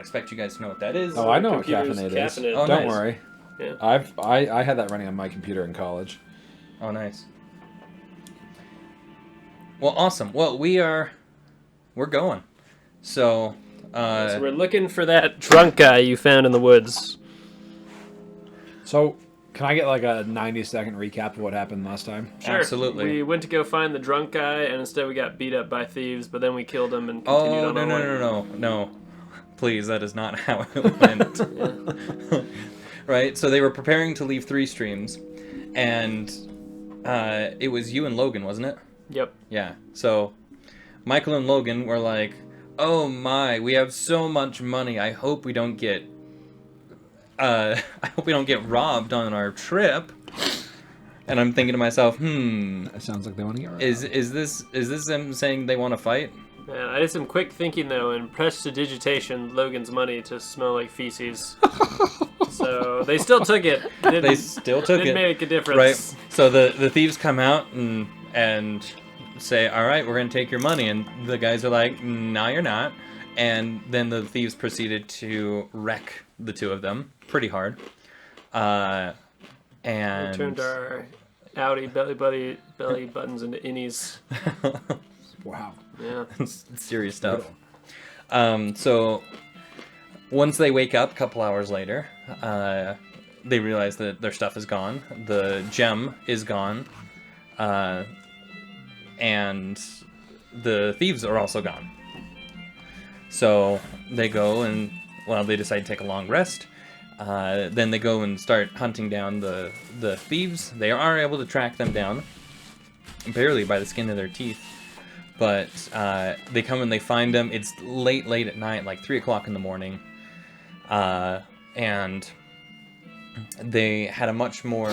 expect you guys to know what that is. Oh, I know what Computer's caffeinate is. caffeinate. Oh, Don't nice. worry. Yeah. I had that running on my computer in college. Oh, nice. Well, awesome. Well, we're going. So, So we're looking for that drunk guy you found in the woods. So, can I get like a 90-second recap of what happened last time? Sure. Absolutely. We went to go find the drunk guy, and instead we got beat up by thieves, but then we killed him and continued oh, on no, our no, way. no, no, no. Please, that is not how it went. Right? So they were preparing to leave Three Streams, and it was you and Logan, wasn't it? Yep. Yeah. So Michael and Logan were like, "Oh my, we have so much money. I hope we don't get robbed on our trip." And I'm thinking to myself, That sounds like they want to get rid is this them saying they want to fight? Man, I did some quick thinking though and prestidigitation Logan's money to smell like feces. So they still took it. They still took Didn't it. make a difference. Right. So the thieves come out and say, "All right, we're gonna take your money," and the guys are like, "No, you're not." And then the thieves proceeded to wreck the two of them pretty hard. And We turned our Audi belly buttons into innies. Wow. Yeah. serious stuff. So once they wake up a couple hours later, they realize that their stuff is gone. The gem is gone. And the thieves are also gone. So they go and, well, they decide to take a long rest. Then they go and start hunting down the thieves. They are able to track them down, barely by the skin of their teeth. But they come and they find them. It's late at night, like 3 o'clock in the morning. And they had a much more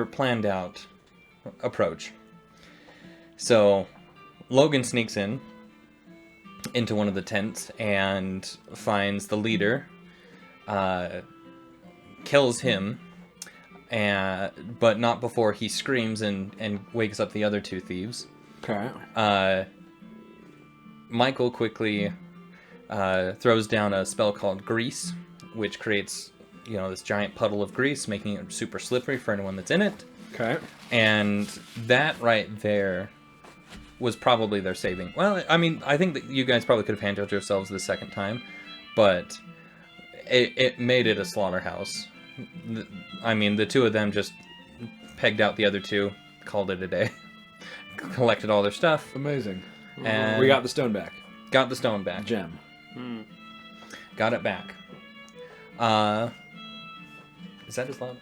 planned out approach. So Logan sneaks into one of the tents and finds the leader, kills him, but not before he screams and wakes up the other two thieves. Okay. Michael quickly throws down a spell called Grease, which creates, this giant puddle of grease, making it super slippery for anyone that's in it. Okay. And that right there was probably their saving. Well, I mean, I think that you guys probably could have handled yourselves the second time, but it made it a slaughterhouse. I mean, the two of them just pegged out the other two, called it a day, collected all their stuff. Amazing. And We got the stone back. got the stone back. Gem. Got it back. Is that as loud?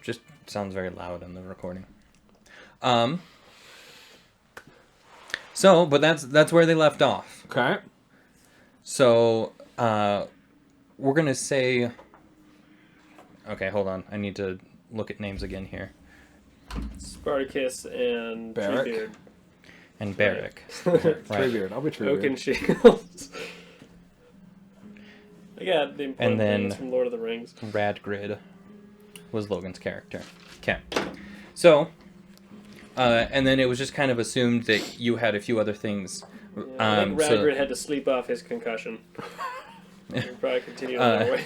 Just sounds very loud in the recording. But that's where they left off. Okay. So, we're gonna say... Okay, hold on. I need to look at names again here. Spartacus and Barrack. Treebeard. And Barrack. Treebeard. Right. I'll be Treebeard. Oak and Shields. I got the important And then- things from Lord of the Rings. Radgrid was Logan's character. Okay. So, and then it was just kind of assumed that you had a few other things. I think Radgrid had to sleep off his concussion. We'll probably continue on our way.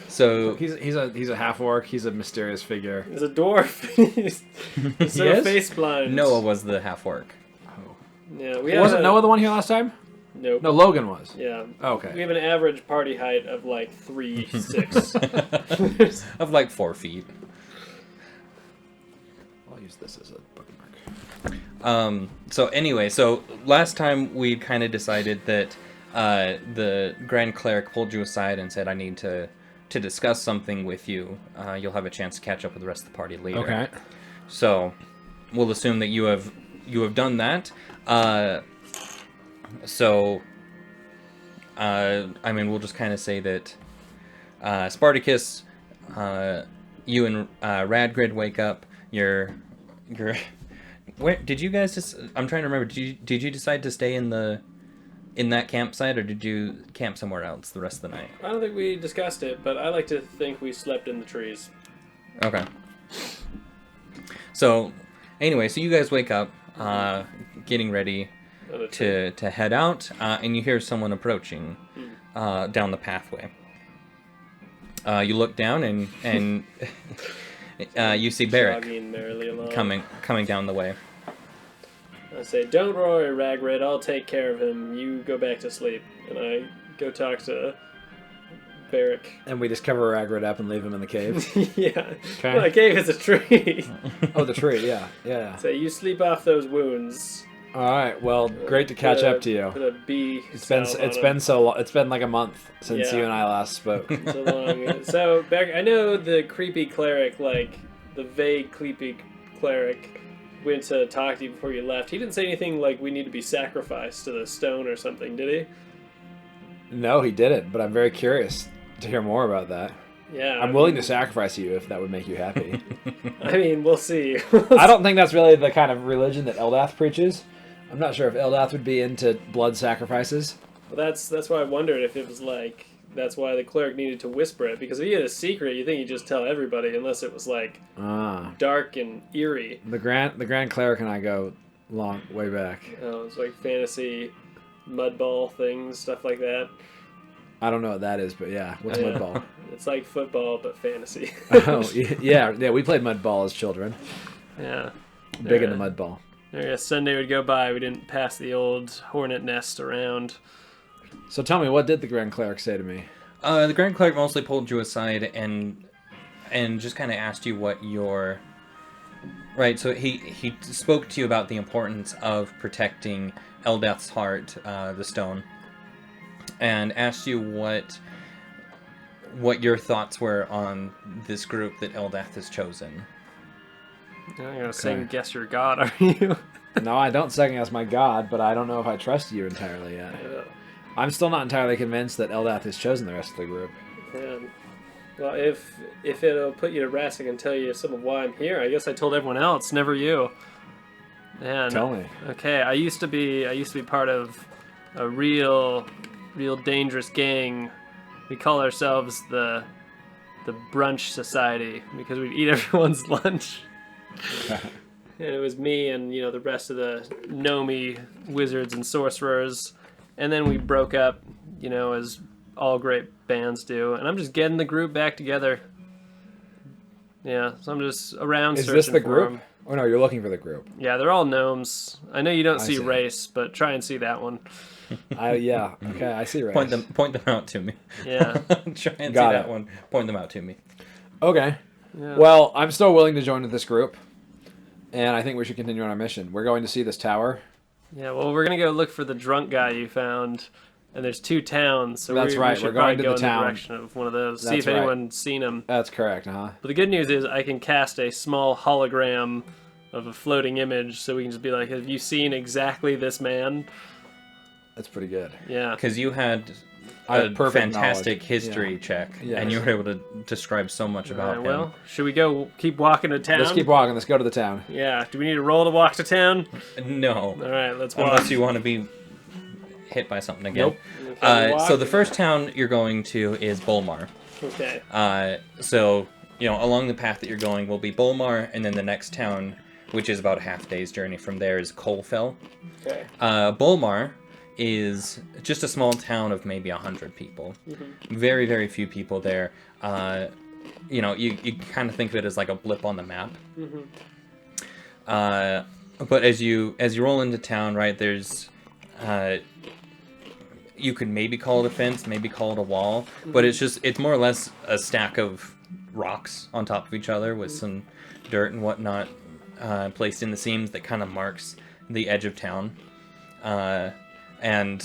So He's a half orc. He's a mysterious figure. He's a dwarf. He's so Yes? face blind. Noah was the half orc. Yeah, we Wasn't have Noah the one here last time? Nope. No, Logan was. Yeah. Okay. We have an average party height of like 3'6". Of like 4 feet. I'll use this as a bookmark. So anyway, so last time we kind of decided that the Grand Cleric pulled you aside and said, "I need to discuss something with you. You'll have a chance to catch up with the rest of the party later." Okay. So we'll assume that you have done that. I mean, we'll just kind of say that Spartacus, you and Radgrid wake up. You're where did you guys just? I'm trying to remember. Did you decide to stay in that campsite, or did you camp somewhere else the rest of the night? I don't think we discussed it, but I like to think we slept in the trees. Okay. So, anyway, so you guys wake up, getting ready. On a tree. to head out, and you hear someone approaching down the pathway. You look down and you see Barrick Jogging merrily along. coming down the way. I say, "Don't worry, Ragrid. I'll take care of him. You go back to sleep." And I go talk to Barrick. And we just cover Ragrid up and leave him in the cave. Yeah. Okay. Well, I gave us a tree. Oh, the tree. Yeah. Yeah. Say, you sleep off those wounds. All right. Well, great to catch up to you. Put a bee. It's been so long. It's been like a month since Yeah. you and I last spoke. So long. So Barrick, I know the creepy cleric, like the vague creepy cleric, went to talk to you before you left. He didn't say anything like we need to be sacrificed to the stone or something, did No, he didn't. But I'm very curious to hear more about that. he? Yeah. I'm willing to sacrifice you if that would make you happy. I mean, we'll see. I don't think that's really the kind of religion that Eldath preaches. I'm not sure if Eldath would be into blood sacrifices. Well, that's why I wondered if it was like that's why the cleric needed to whisper it, because if he had a secret, you think he'd just tell everybody, unless it was like Ah, dark and eerie. the Grand Cleric and I go long way back. It's like fantasy mudball things, stuff like that. I don't know what that is, but yeah, what's Yeah. mudball? It's like football but fantasy. Oh, yeah. We played mudball as children. Yeah. Big Yeah. into mudball. A Sunday would go by, we didn't pass the old hornet nest around. So tell me, what did the Grand Cleric say to me? The Grand Cleric mostly pulled you aside and just kind of asked you what your... Right, so he spoke to you about the importance of protecting Eldath's heart, the stone, and asked you what your thoughts were on this group that Eldath has chosen. You're gonna second guess your god, are you? No, I don't second guess my god, but I don't know if I trust you entirely yet. I'm still not entirely convinced that Eldath has chosen the rest of the group. Man. Well, if it'll put you to rest, I can tell you some of why I'm here. I guess I told everyone else, never you. Man. Tell me. Okay, I used to be part of a real dangerous gang. We call ourselves the Brunch Society because we'd eat everyone's lunch. And it was me and the rest of the Nomi wizards and sorcerers, and then we broke up, as all great bands do. And I'm just getting the group back together. Yeah, so I'm just around. Is searching this the for group? 'em. Oh no, you're looking for the group. Yeah, they're all gnomes. I know you don't see see. race, but try and see that one. Yeah. Okay, I see. Right. Point them out to me. Yeah. Try and Got see it. that one. Point them out to me. Okay. Yeah. Well, I'm still willing to join with this group, and I think we should continue on our mission. We're going to see this tower. Yeah, well, we're gonna go look for the drunk guy you found, and there's 2 towns, so That's we right, should we're going probably to go the in town. the direction of one of those. See That's if right. anyone's seen him. That's correct, huh? But the good news is I can cast a small hologram of a floating image, so we can just be like, "Have you seen exactly this man?" That's pretty good. Yeah. Because you had I a have perfect fantastic knowledge. history Yeah. check, Yes. and you were able to describe so much about him. Well, should we go keep walking to town? Let's keep walking. Let's go to the town. Yeah. Do we need to roll to walk to town? No, All right, let's walk. unless you want to be hit by something again. Nope. Okay, walk. So the first town you're going to is Bolmar. Okay. So along the path that you're going will be Bolmar, and then the next town, which is about a half day's journey from there, is Colfell. Okay. Bolmar is just a small town of maybe 100 people. Very, very few people there. You kind of think of it as like a blip on the map. But as you roll into town, right, there's you could maybe call it a fence, maybe call it a wall, but it's more or less a stack of rocks on top of each other with some dirt and whatnot placed in the seams that kind of marks the edge of town. And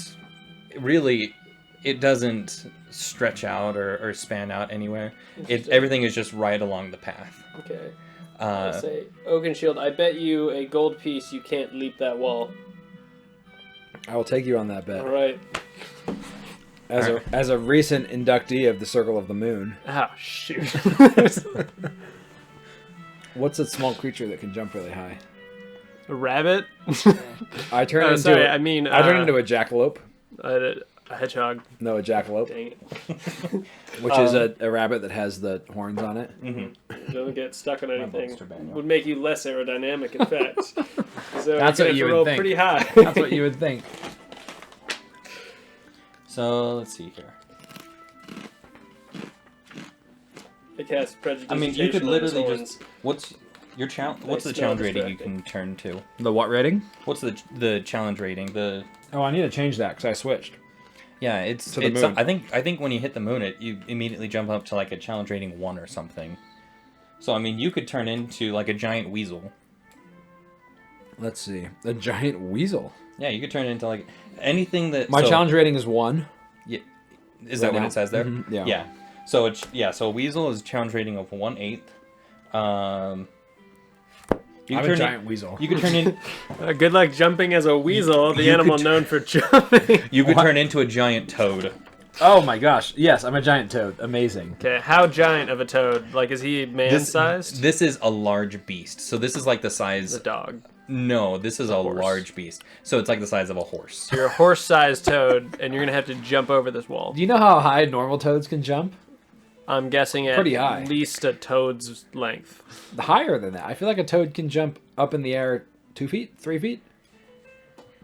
really, it doesn't stretch out or span out anywhere. Everything is just right along the path. Okay. I say, Oakenshield, I bet you a gold piece you can't leap that wall. I will take you on that bet. All right. As a recent inductee of the Circle of the Moon, Ah, shoot. what's a small creature that can jump really high? A rabbit? I turn Oh, into sorry, I mean, I turn into a jackalope. A hedgehog. No, a jackalope, Dang it. which is a rabbit that has the horns on it. Don't get stuck on anything. Buster Spaniel. Would make you less aerodynamic, in fact. So That's you're what gonna you have to would roll think. pretty high. That's what you would think. So let's see here. I cast prejudice. I mean, you could literally horns. just. What's your challenge? What's the smell challenge rating you distracting. can turn to? The what rating? What's the challenge rating? The Oh, I need to change that because I switched. yeah, it's To the it's. moon. I think when you hit the moon, you immediately jump up to like a challenge rating 1 or something. So I mean, you could turn into like a giant weasel. Let's see. A giant weasel. Yeah, you could turn into like anything that. My so- challenge rating is 1. Is that right what now? it says there? Mhm, yeah. Yeah. So it's so a weasel is a challenge rating of 1/8. You I'm turn a giant weasel. You could turn in. Good luck jumping as a weasel, the you animal could- known for jumping. You could What? turn into a giant toad. Oh my gosh. Yes, I'm a giant toad. Amazing. Okay, how giant of a toad? Like, is he man-sized? This is a large beast. So this is like the size. The dog. No, this is a horse. large beast. So it's like the size of a horse. You're a horse-sized toad, and you're gonna have to jump over this wall. Do you know how high normal toads can jump? I'm guessing at Pretty high. least a toad's length. Higher than that. I feel like a toad can jump up in the air 2 feet, 3 feet.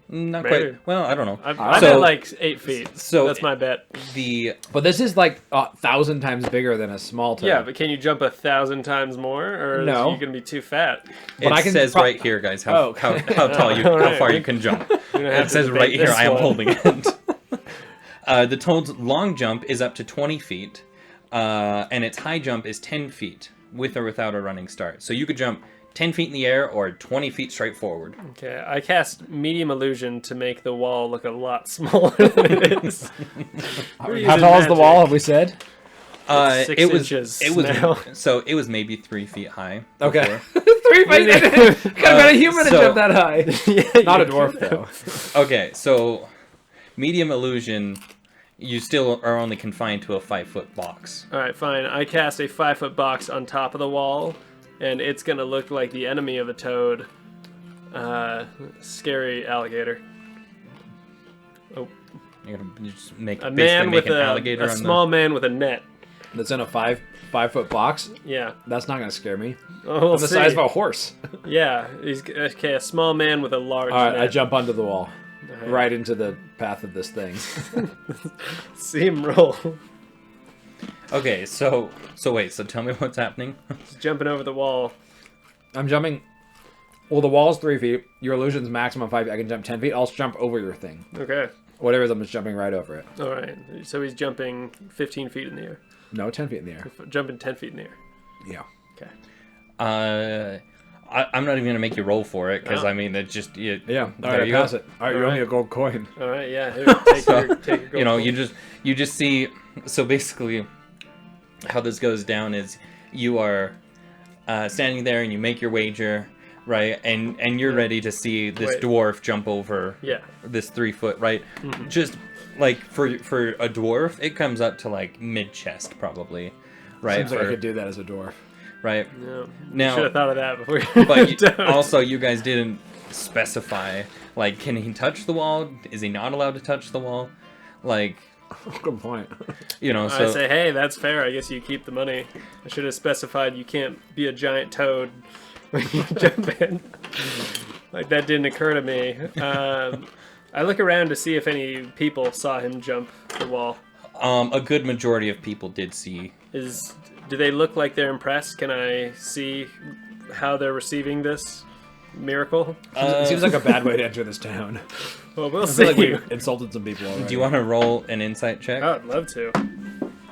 Not Maybe. quite. Well, I don't know. I So- bet like 8 feet. so- That's my bet. The But this is like 1,000 times bigger than a small toad. Yeah, but can you jump 1,000 times more, or No. are you gonna be too fat? it I can says pro- right here, guys, how Oh. how tall you how Alright. far you can jump. We're gonna have It to says debate right here. this I am one. holding it. The toad's long jump is up to 20 feet, and its high jump is 10 feet with or without a running start. So you could jump 10 feet in the air or 20 feet straight forward. Okay, I cast medium illusion to make the wall look a lot smaller than it is. We're How using tall is the magic. wall? Have we said? It's 6 it was inches it was now. so it was maybe 3 feet high. Okay. before. 3 feet. Could have been a human to so- jump that high. Yeah, Not a you dwarf could though. Okay, so medium illusion, you still are only confined to a 5-foot box. All right, fine. I cast a 5-foot box on top of the wall, and it's gonna look like the enemy of a toad, scary alligator. Oh, You're gonna just make a basically man make with an alligator a on small man with a net. That's in a 5-foot box. Yeah. That's not gonna scare me. Oh, we'll I'm the see. size of a horse. Yeah. He's okay. A small man with a large All right, net. I jump onto the wall, All right into the path of this thing. See him roll. the. Okay, so wait, so tell me what's happening. He's jumping over the wall. I'm jumping. Well, the wall's 3 feet. Your illusion's maximum 5 feet. I can jump 10 feet. I'll jump over your thing. Okay. Whatever it is, I'm just jumping right over it. All right. So he's jumping 15 feet in the air. No, 10 feet in the air. Jumping 10 feet in the air. Yeah. Okay. I'm not even gonna make you roll for it because Oh. I mean it just Yeah. All there right, you pass go. it. All right, you're only a gold coin. All right. Yeah. Here, take your gold You know, coin. you just see. So basically, how this goes down is you are standing there and you make your wager, right? And you're ready to see this Wait. dwarf jump over Yeah. this 3 foot, right? Just like for a dwarf, it comes up to like mid chest probably, right? Seems like I For- could do that as a dwarf. right. Yeah. Now- Should have thought of that before. You But you, Don't. also, you guys didn't specify like, can he touch the wall? Is he not allowed to touch the wall? Like, Good point. you know, I so say, hey, that's fair. I guess you keep the money. I should have specified you can't be a giant toad when you jump in. Like that didn't occur to me. I look around to see if any people saw him jump the wall. a good majority of people did see. Do they look like they're impressed? Can I see how they're receiving this miracle? It seems like a bad way to enter this town. Well, we'll I see. feel like we've insulted some people already. Do you want to roll an insight check? I'd love to.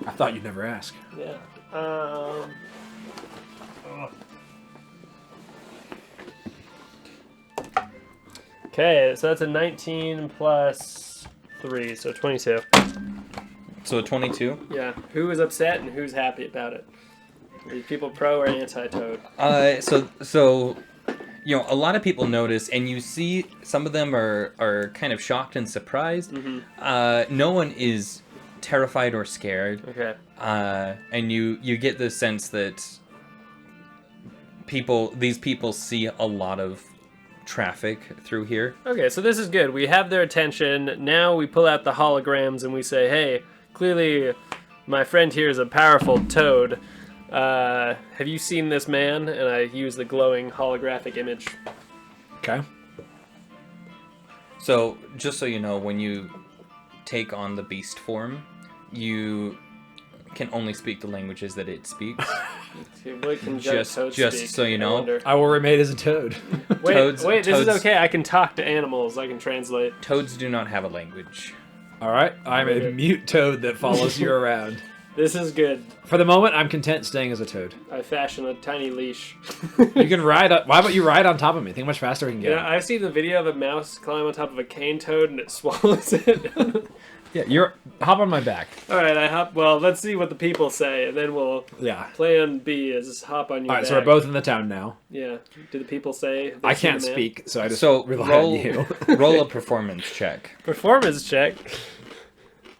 I thought you'd never ask. Yeah. Okay, so that's a 19 plus 3, so 22. So a 22. Yeah. Who is upset and who's happy about it? Are you people pro or anti-toad? So you know, a lot of people notice, and you see some of them are kind of shocked and surprised. No one is terrified or scared. Okay. And you get the sense that these people see a lot of traffic through here. Okay, so this is good. We have their attention. Now we pull out the holograms and we say, hey, clearly my friend here is a powerful toad. Have you seen this man? And I use the glowing holographic image. Okay. So, just so you know, when you take on the beast form, you can only speak the languages that it speaks. What can giant toads Just speak? so you know. I wonder. I will remain as a toad. Wait, Toads- this is toads- okay. I can talk to animals. I can translate. Toads do not have a language. All right. I'm a mute toad that follows you around. This is good. For the moment, I'm content staying as a toad. I fashion a tiny leash. You can ride. Why about you ride on top of me? Think how much faster we can get. Yeah, I've seen the video of a mouse climb on top of a cane toad and it swallows it. Yeah, you're hop on my back. All right, I hop. Well, let's see what the people say, and then we'll. Yeah. Plan B is hop on your All right, back. so we're both in the town now. Yeah. Do the people say? I can't speak, so I just So rely roll, on you. roll a performance check. Performance check.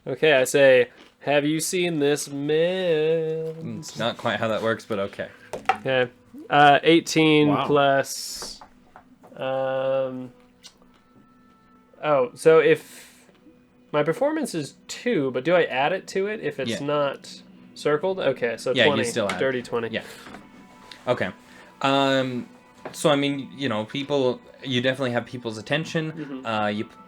Okay, I say, have you seen this man? It's not quite how that works, but okay. Okay. 18 Wow. plus. Oh, so if my performance is 2, but do I add it to it if it's Yeah. not circled? Okay, so Yeah, you 20. still add. Dirty 20. Yeah. Okay. So I mean, you know, people. You definitely have people's attention.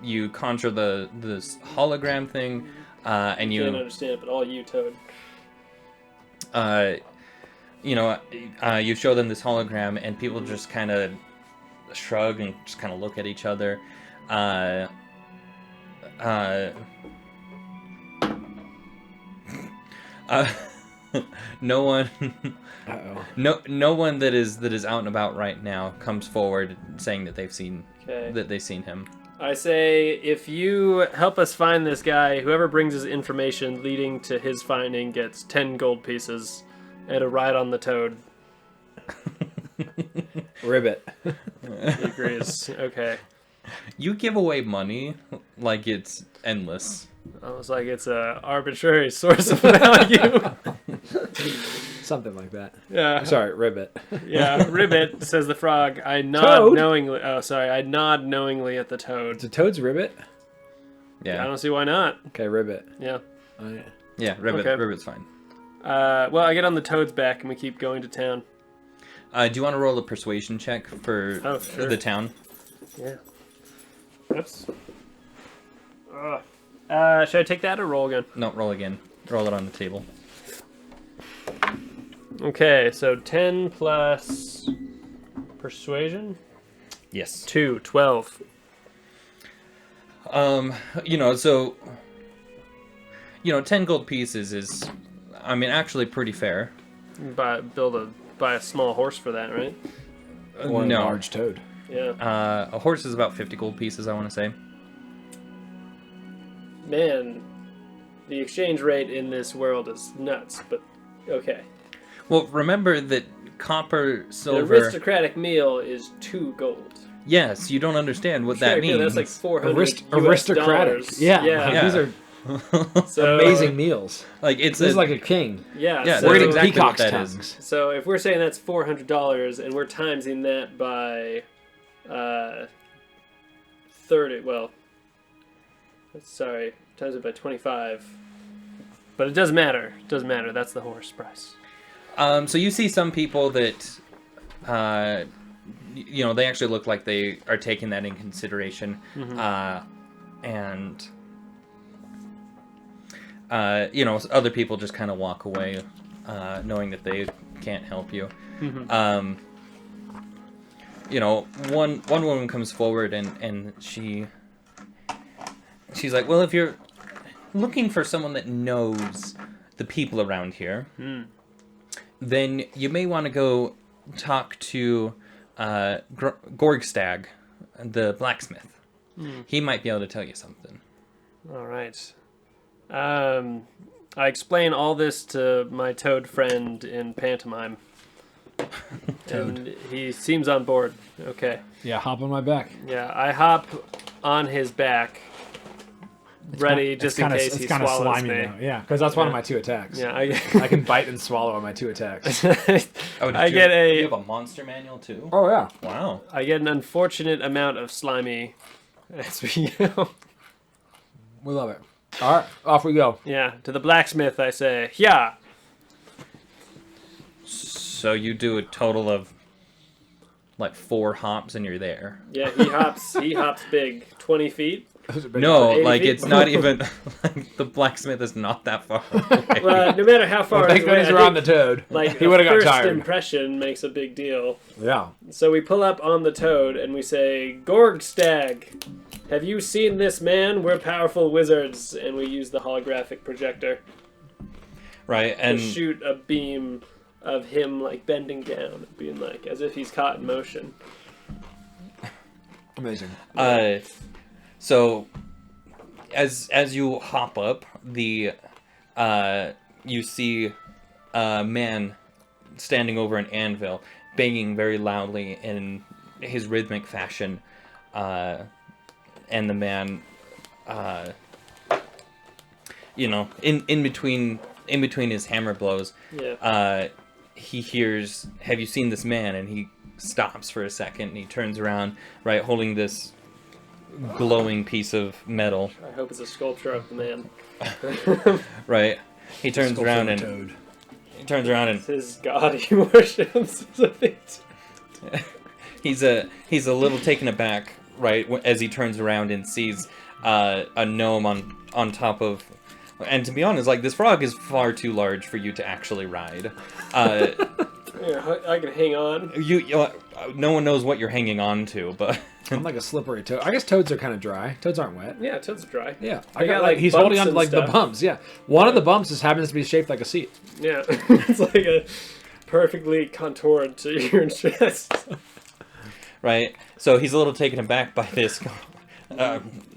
You conjure this hologram thing, and Can't you understand it, but all you, Toad. you show them this hologram, and people just kind of shrug and just kind of look at each other. No one. Uh-oh. No one that is out and about right now comes forward saying that they've seen Okay. him. I say, if you help us find this guy, whoever brings us information leading to his finding gets 10 gold pieces and a ride on the Toad. Ribbit. He agrees. Okay. You give away money like it's endless. I was like, it's a arbitrary source of value. Something like that. Yeah. Sorry, Ribbit. Yeah. Ribbit, says the frog. I nod Toad? knowingly. Oh, sorry. I nod knowingly at the Toad. Is a toad's Ribbit? I Yeah, don't see why not. Okay, Ribbit. Yeah. yeah. Okay. Ribbit's fine. Well, I get on the Toad's back and we keep going to town. Do you want to roll a persuasion check for Oh, sure. the town? Yeah. Oops. Should I take that or roll again? No, roll again. Roll it on the table. Okay, so 10 plus persuasion? Yes. 2, 12. So 10 gold pieces is, I mean, actually pretty fair. Buy a small horse for that, right? Or No. a large toad. Yeah. A horse is about 50 gold pieces, I want to say. Man, the exchange rate in this world is nuts, but okay. Well, remember that copper, An silver. aristocratic meal is 2 gold. Yes, you don't understand what that Sure, means. yeah, that's like 400 Aristocratic. US Yeah. Yeah. These are So, amazing meals. Like it's This is like a king. Yeah. Yeah, so, We're that's eating exactly what peacock's that is. tongues. So if we're saying that's $400 and we're timesing that by 30, well, sorry, times it by 25. But it doesn't matter. It doesn't matter. That's the horse price. So you see some people that, they actually look like they are taking that in consideration, and other people just kind of walk away, knowing that they can't help you. One woman comes forward and she's like, well, if you're looking for someone that knows the people around here, then you may want to go talk to Gorgstag, the blacksmith. He might be able to tell you something. All right. I explain all this to my toad friend in pantomime. And he seems on board. Okay. Yeah, hop on my back. Yeah, I hop on his back, ready just in case he it's kind of swallows slimy me. though. Yeah, because that's one of my 2 attacks. Yeah, I can bite and swallow on my 2 attacks. I get You a have a monster manual too. Oh yeah. Wow. I get an unfortunate amount of slimy as we go. We love it. All right, off we go. Yeah, to the blacksmith I say, yeah. So you do a total of like 4 hops and you're there. Yeah, he hops big, 20 feet. No, 80 like feet? it's not even like the blacksmith is not that far away. Well, no matter how far Thank away, goodness I we're on think, the toad. like he would have got first tired. impression makes a big deal. Yeah. So we pull up on the toad and we say, Gorgstag, have you seen this man? We're powerful wizards. And we use the holographic projector Right, to and shoot a beam of him like bending down, being like as if he's caught in motion. Amazing. so as you hop up, the you see a man standing over an anvil, banging very loudly in his rhythmic fashion, and the man, in between his hammer blows, Yeah. he hears, "Have you seen this man?" And he stops for a second and he turns around, right, holding this glowing piece of metal, I hope it's a sculpture of the man. right? He turns around and toad. he turns around and It's his god he worships. he's a little taken aback, right, as he turns around and sees a gnome on top of. And to be honest, like, this frog is far too large for you to actually ride. Yeah, I can hang on. No one knows what you're hanging on to, but I'm like a slippery toad. I guess toads are kind of dry. Toads aren't wet. Yeah, toad's dry. Yeah, I got, like, he's bumps holding on to and like the stuff. bumps. Yeah, one of the bumps just happens to be shaped like a seat. Yeah, it's like a perfectly contoured to your chest. right. So he's a little taken aback by this.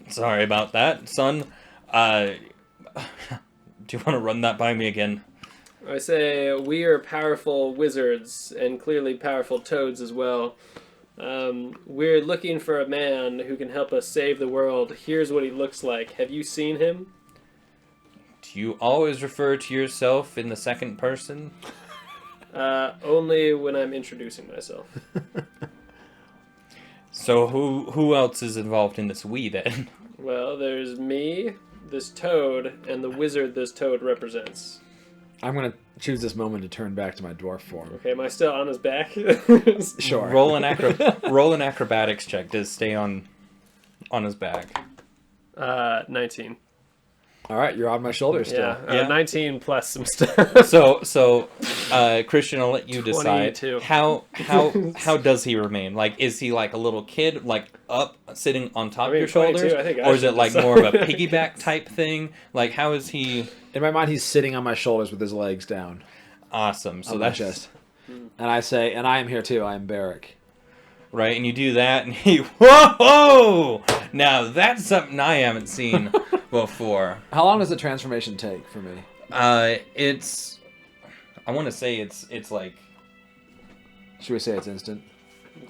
Sorry about that, son. Do you want to run that by me again? I say we are powerful wizards and clearly powerful toads as well. We're looking for a man who can help us save the world. Here's what he looks like. Have you seen him? Do you always refer to yourself in the second person? Only when I'm introducing myself. So who else is involved in this we then? Well, there's me, this toad, and the wizard this toad represents. I'm gonna choose this moment to turn back to my dwarf form. Okay, am I still on his back? Sure. Roll an acrobatics check to stay on his back. 19. All right, you're on my shoulders still. Yeah, Yeah. 19 plus some stuff. So Christian, I'll let you decide 22. how does he remain? Like, is he like a little kid, like up sitting on top I mean, of your 22, shoulders, I think I or is it should like decide. more of a piggyback type thing? Like, how is he? In my mind, he's sitting on my shoulders with his legs down Awesome. So on my that's chest. And I say, and I am here too. I am Barrick. right, and you do that, and he, whoa! Now that's something I haven't seen before. How long does the transformation take for me? It's, I want to say it's like Should we say it's instant?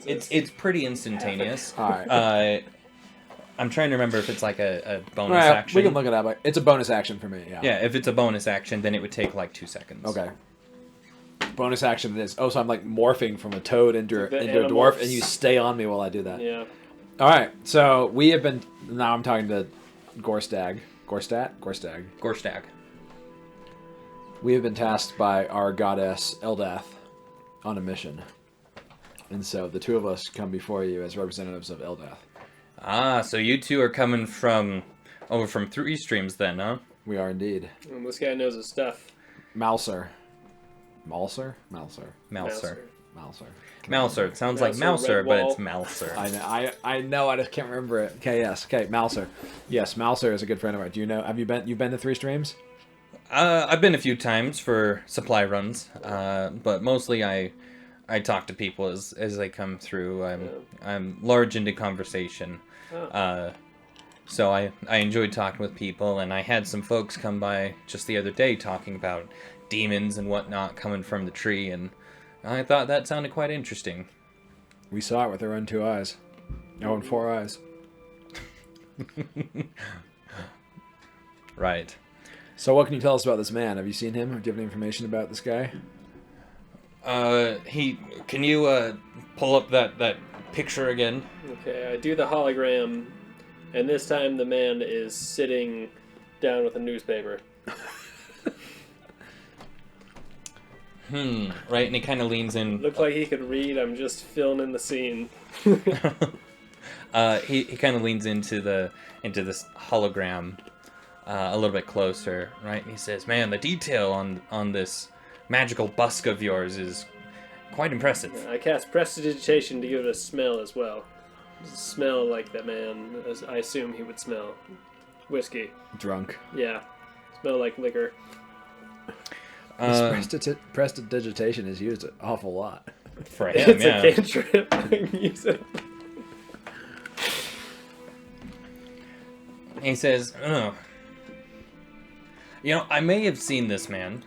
it's pretty instantaneous. All right. I'm trying to remember if it's like a bonus All right, action. we can look it up. It's a bonus action for me. Yeah. Yeah, if it's a bonus action, then it would take like 2 seconds. Okay. Bonus action it is. Oh, so I'm like morphing from a toad into The a dwarf, Animorphs. and you stay on me while I do that. Yeah. All right. So we have been. Now I'm talking to Gorstag. Gorstag. Gorstag. We have been tasked by our goddess Eldath on a mission, and so the two of us come before you as representatives of Eldath. Ah, so you two are coming over from 3 streams then, huh? We are indeed. And this guy knows his stuff. Mouser. Mouser. Mouser. Mouser. It sounds like Mouser, Mouser, Red but Wall. it's Mouser. I know. I just can't remember it. Okay. Yes. Okay. Mouser. Yes. Mouser is a good friend of mine. Do you know? Have you been? You've been to 3 streams? I've been a few times for supply runs, but mostly I talk to people as they come through. I'm large into conversation, so I enjoyed talking with people, and I had some folks come by just the other day talking about demons and whatnot coming from the tree, and I thought that sounded quite interesting. We saw it with our own 2 eyes. Our own 4 eyes. Right. So what can you tell us about this man? Have you seen him? Do you have any information about this guy? Can you pull up that picture again? Okay, I do the hologram, and this time the man is sitting down with a newspaper. Right, and he kind of leans in. Looked like he could read. I'm just filling in the scene. He kind of leans into this hologram a little bit closer, right? And he says, "Man, the detail on this magical busk of yours is quite impressive." I cast prestidigitation to give it a smell as well. Does it smell like that man, as I assume he would smell? Whiskey. Drunk. Yeah. Smell like liquor. Prestidigitation is used an awful lot. For him, It's yeah. a cantrip. I can use it. He says, "Oh, I may have seen this man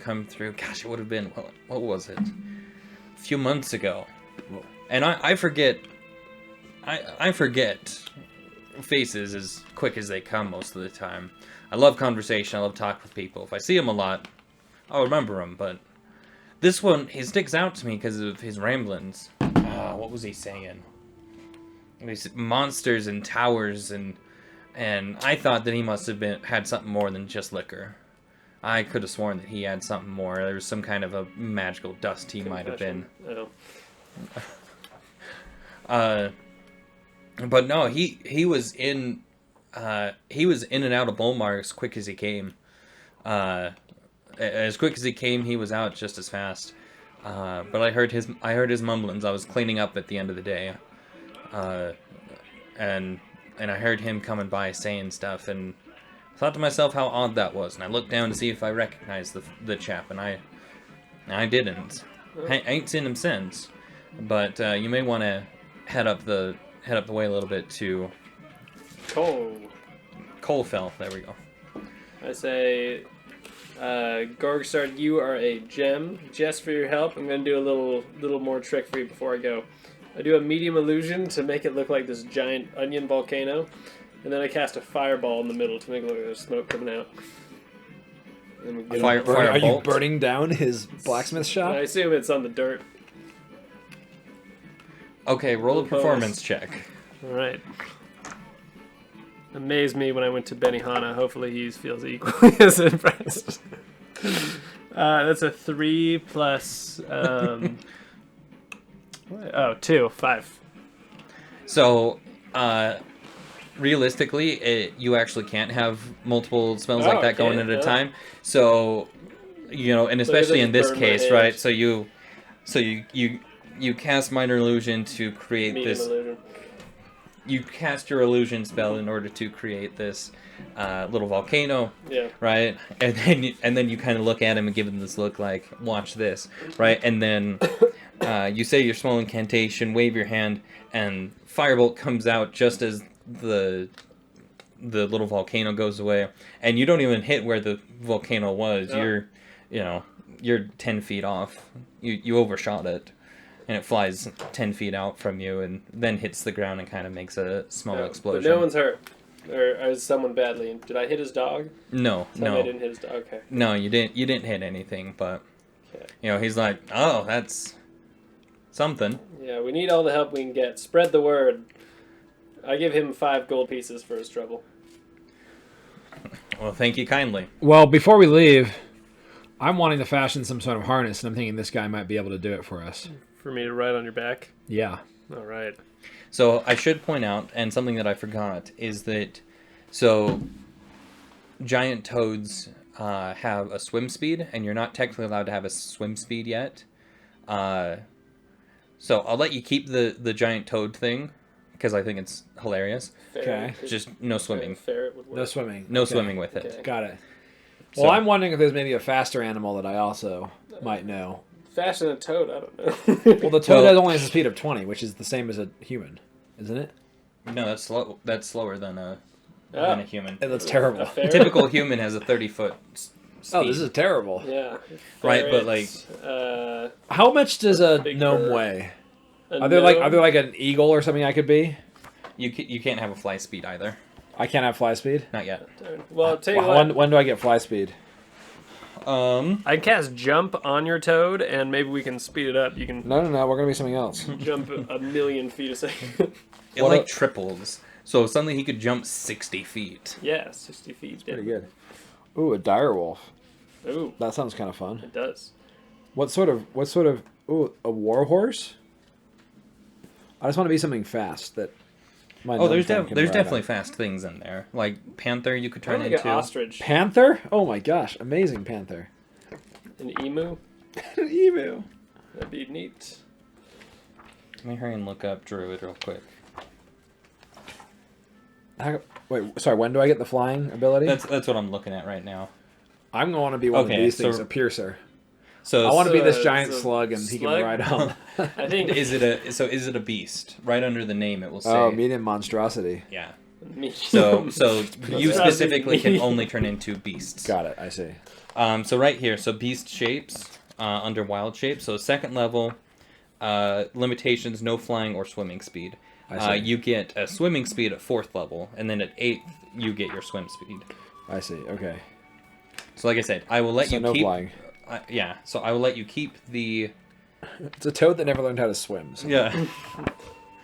come through. Gosh, it would have been what was it? A few months ago, and I forget. I forget faces as quick as they come most of the time. I love conversation. I love talking with people. If I see them a lot, I'll remember them. But this one, he sticks out to me because of his ramblings. What was he saying? These monsters and towers and I thought that he must have had something more than just liquor. I could have sworn that he had something more. There was some kind of a magical dust he might have been. Oh. But no, he was in and out of Bolmar as quick as he came. As quick as he came, he was out just as fast. But I heard his mumblings. I was cleaning up at the end of the day, and I heard him coming by saying stuff, and I thought to myself how odd that was. And I looked down to see if I recognized the chap, and I didn't. I ain't seen him since. But you may want to head up the way a little bit to Colefell. There we go. I say, Gorgsard, you are a gem. Just for your help, I'm going to do a little more trick for you before I go. I do a medium illusion to make it look like this giant onion volcano, and then I cast a fireball in the middle to make it look like there's smoke coming out. And we get Are you burning down his blacksmith shop? I assume it's on the dirt. Okay, roll a Little performance check. Alright. Amazed me when I went to Benihana. Hopefully he feels equally as impressed. That's a 3 plus... 2. 5. So, realistically, you actually can't have multiple spells like that going at a time. So, and especially in this case, right? So you cast minor illusion to create Medium this. illusion. You cast your illusion spell in order to create this little volcano, Yeah. right? And then you kind of look at him and give him this look like, watch this, right? And then you say your small incantation, wave your hand, and firebolt comes out just as the little volcano goes away, and you don't even hit where the volcano was. Oh. You're 10 feet off. You overshot it. And it flies 10 feet out from you and then hits the ground and kind of makes a small explosion. But no one's hurt. Or is someone badly? Did I hit his dog? No. I didn't hit his dog. Okay. No, you didn't hit anything, but Okay. he's like, "Oh, that's something." Yeah, we need all the help we can get. Spread the word. I give him 5 gold pieces for his trouble. Well, thank you kindly. Well, before we leave, I'm wanting to fashion some sort of harness, and I'm thinking this guy might be able to do it for us. For me to ride on your back? Yeah. All right. So I should point out, and something that I forgot, is that so giant toads have a swim speed, and you're not technically allowed to have a swim speed yet. So I'll let you keep the giant toad thing, because I think it's hilarious. Okay. Just no swimming. Ferret would work. No swimming. No Okay. swimming with it. Okay. Got it. So- Well, I'm wondering if there's maybe a faster animal that I also might know. Faster than a toad, I don't know. Well, the toad Well- only has a speed of 20, which is the same as a human, isn't it? No, that's slow. That's slower than a human. And that's terrible. A ferret? Typical human has a 30-foot speed. Oh, this is terrible. Yeah. Right, but, like- Ferrets, How much does a Big gnome bird. weigh? a Are there gnome. like an eagle or something I could be? You can't have a fly speed either. I can't have fly speed. Not yet. Well, I'll tell you what. When do I get fly speed? I can cast jump on your toad, and maybe we can speed it up. You can No. We're gonna be something else. jump a million feet a second. It What like a- triples. So suddenly he could jump 60 feet. Yeah, 60 feet. Pretty good. Ooh, a dire wolf. Ooh, That sounds kind of fun. it does. What sort of? Ooh, a war horse. I just want to be something fast that. My Oh, there's gnome friend can there's ride definitely on. fast things in there. Like panther, you could I turn want to get into. ostrich. Panther. Oh my gosh, amazing panther. An emu. An emu. That'd be neat. Let me hurry and look up druid real quick. Wait, sorry. When do I get the flying ability? That's what I'm looking at right now. I'm going to be one Okay, of these so- things, a piercer. So I want to be this So, giant it's a slug, and he can slug? ride on. I think is it a beast? Right under the name, it will say. Oh, medium monstrosity. Yeah. me. So you That's specifically can me. only turn into beasts. Got it. I see. So right here, so beast shapes under wild shape. So second level, limitations: no flying or swimming speed. I see. You get a swimming speed at fourth level, and then at 8th you get your swim speed. I see. Okay. So like I said, I will let So you no keep. flying. Yeah. So I will let you keep the. It's a toad that never learned how to swim. So. Yeah.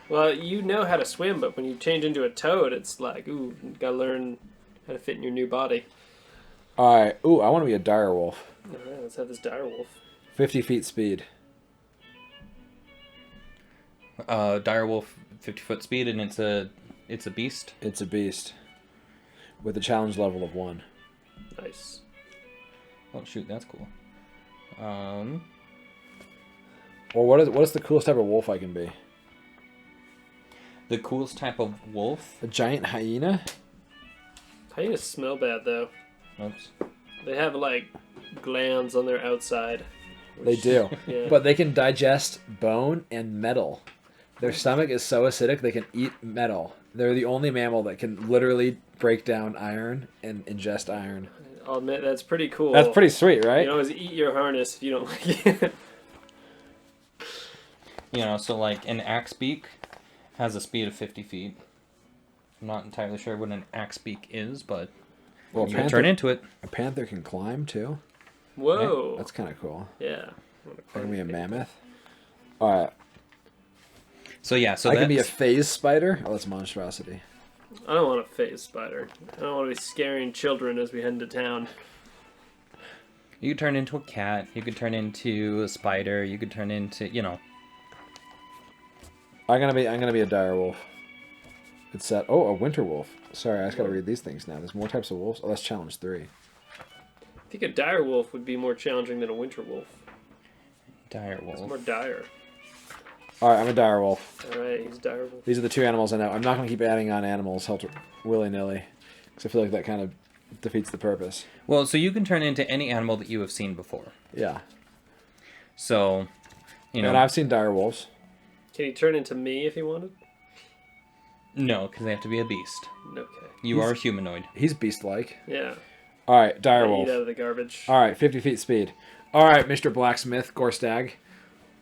Well, you know how to swim, but when you change into a toad, it's like, ooh, you gotta learn how to fit in your new body. All right. Ooh, I want to be a dire wolf. All right, let's have this dire wolf. 50 feet speed. Direwolf, 50-foot speed, and it's a beast. It's a beast. With a challenge level of 1. Nice. Oh shoot, that's cool. Or what is the coolest type of wolf I can be? The coolest type of wolf. A giant hyena? Hyenas smell bad though. Oops. They have like glands on their outside. They do. Yeah. But they can digest bone and metal. Their stomach is so acidic they can eat metal. They're the only mammal that can literally break down iron and ingest iron. I'll admit that's pretty cool. That's pretty sweet, You right? can always eat your harness if you don't like it. You know, so like an axe beak has a speed of 50 feet. I'm not entirely sure what an axe beak is, but Well, you can turn into it. a panther can climb too. Whoa. That's kind of cool. Yeah. I can be a mammoth. All right. So yeah, so I can be a that's- phase spider. Oh, that's monstrosity. I don't want a phase spider. I don't want to be scaring children as we head into town. You could turn into a cat. You could turn into a spider. You could turn into, you know. I'm gonna be a dire wolf. It's set. Oh, a winter wolf. Sorry, I just gotta read these things now. There's more types of wolves. Oh, that's challenge 3. I think a dire wolf would be more challenging than a winter wolf. Dire It's more wolf. dire. All right, I'm a dire wolf. All right, he's dire wolf. These are the 2 animals I know. I'm not gonna keep adding on animals willy nilly, because I feel like that kind of defeats the purpose. Well, so you can turn into any animal that you have seen before. Yeah. So, you know. And I've seen dire wolves. Can he turn into me if he wanted? No, because they have to be a beast. Okay. You are a humanoid. He's beast-like. Yeah. All right, dire I wolf. eat out of the garbage. All right, 50 feet speed. All right, Mr. Blacksmith, Gorstag.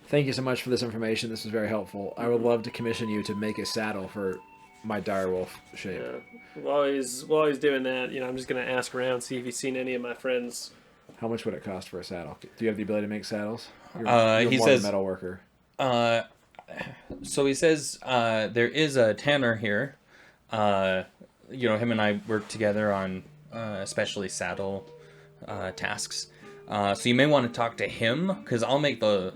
Thank you so much for this information. This was very helpful. I would love to commission you to make a saddle for my direwolf shape. Yeah. While he's doing that, I'm just gonna ask around, see if he's seen any of my friends. How much would it cost for a saddle? Do you have the ability to make saddles? You're He more says- of a metal worker. So he says there is a tanner here. Him and I work together on especially saddle tasks. So you may want to talk to him because I'll make the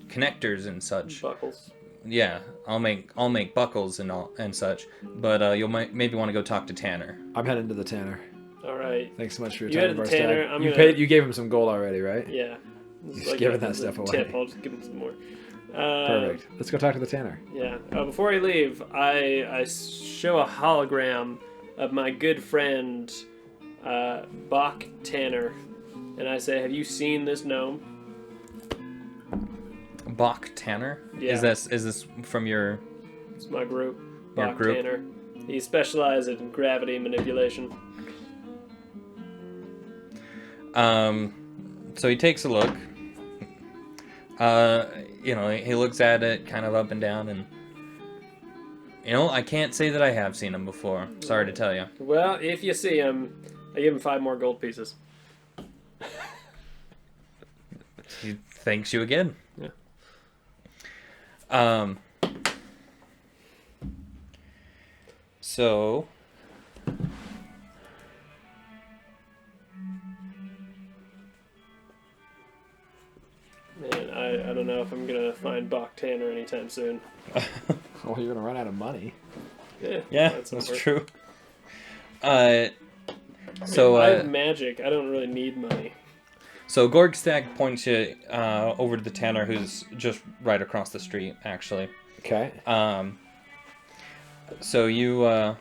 connectors and such. Buckles. Yeah, I'll make buckles and such. But you'll maybe want to go talk to Tanner. I'm heading to the tanner. All right. Thanks so much for your You time, headed to Tanner, Gorstag. I'm You gonna- You gave him some gold already, right? Yeah. This is Just giving that a stuff away. Tip. I'll just give him some more. Perfect. Let's go talk to the tanner. Yeah. Before I leave, I show a hologram of my good friend Bach Tanner, and I say, "Have you seen this gnome?" Bach Tanner. Yeah. Is this from your? It's my group. Your Bach group? Tanner. He specializes in gravity manipulation. So he takes a look. He looks at it kind of up and down, and You know, I can't say that I have seen him before. Sorry to tell you. Well, if you see him, I give him 5 more gold pieces. He thanks you again. Yeah. So Man, I don't know if I'm gonna find Bach Tanner anytime soon. Well, you're gonna run out of money. yeah, that's that's over. true. So I have magic. I don't really need money. So Gorgstag points you over to the tanner, who's just right across the street, actually. Okay. So you, I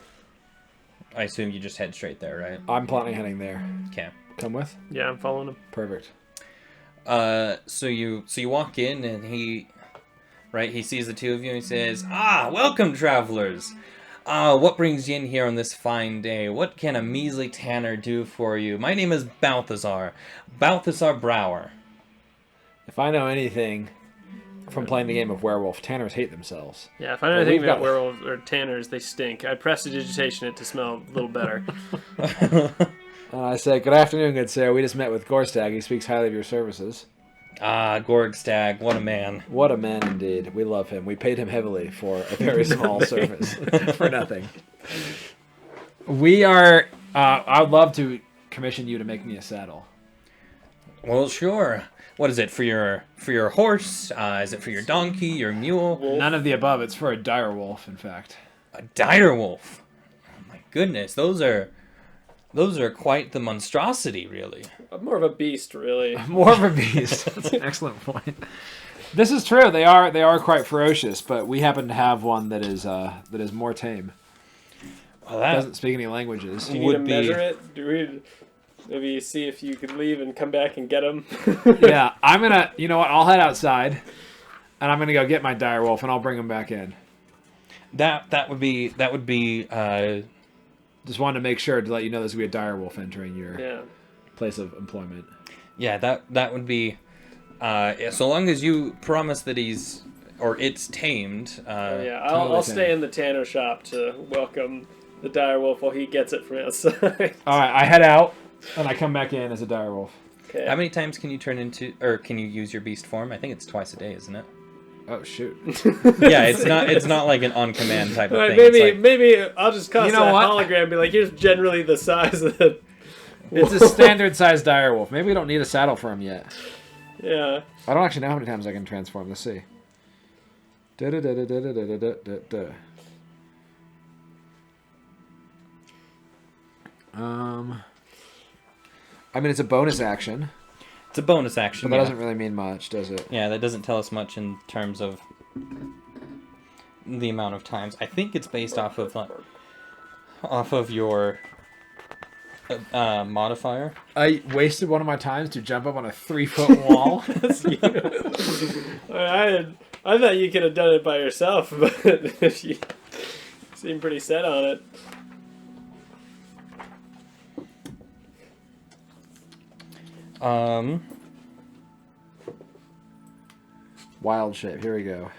assume you just head straight there, right? I'm planning heading there. Okay. Come with. Yeah, I'm following him. Perfect. So you walk in, and he sees the two of you, and he says, "Ah, welcome, travelers. What brings you in here on this fine day? What can a measly tanner do for you? My name is Balthazar Brower." If I know anything from playing the game of Werewolf, tanners hate themselves. Yeah, if I know Well, anything we've about got- werewolves or tanners, they stink. I prestidigitation it to smell a little better. I said, "Good afternoon, good sir. We just met with Gorstag. He speaks highly of your services." Ah, Gorgstag, what a man. What a man indeed. We love him. We paid him heavily for a very small service. For nothing. We are... I would love to commission you to make me a saddle. Well, sure. What is it for your horse? Is it for your donkey, your mule? Wolf. None of the above. It's for a dire wolf, in fact. A dire wolf. Oh my goodness, those are quite the monstrosity, really. I'm more of a beast, really. More of a beast. That's an excellent point. This is true. They are quite ferocious, but we happen to have one that is more tame. Well, that Doesn't speak any languages. Do you need would to be- measure it? Do we maybe see if you could leave and come back and get him? Yeah, I'm gonna. You know what? I'll head outside, and I'm gonna go get my dire wolf, and I'll bring him back in. that would be Just wanted to make sure to let you know there's gonna be a dire wolf entering your Yeah. place of employment. yeah, that would be so long as you promise that it's tamed. Yeah, totally I'll stay in the tanner shop to welcome the dire wolf while he gets it from outside. All right, I head out, and I come back in as a dire wolf. Okay. How many times can you turn into, or can you use your beast form? I think it's twice a day, isn't it? Oh shoot! Yeah, it's not like an on command type of All right, thing. maybe I'll just cast You know a what? hologram and be like, here's generally the size of the... It's a standard sized dire wolf. Maybe we don't need a saddle for him yet. Yeah. I don't actually know how many times I can transform. Let's see. Da-da-da-da-da-da-da-da-da. I mean, it's a bonus action, It's a bonus action. but that yeah. doesn't really mean much, does it? Yeah, that doesn't tell us much in terms of the amount of times. I think it's based off of your modifier. I wasted one of my times to jump up on a 3-foot wall. I thought you could have done it by yourself, but you seem pretty set on it. Wild shape. Here we go.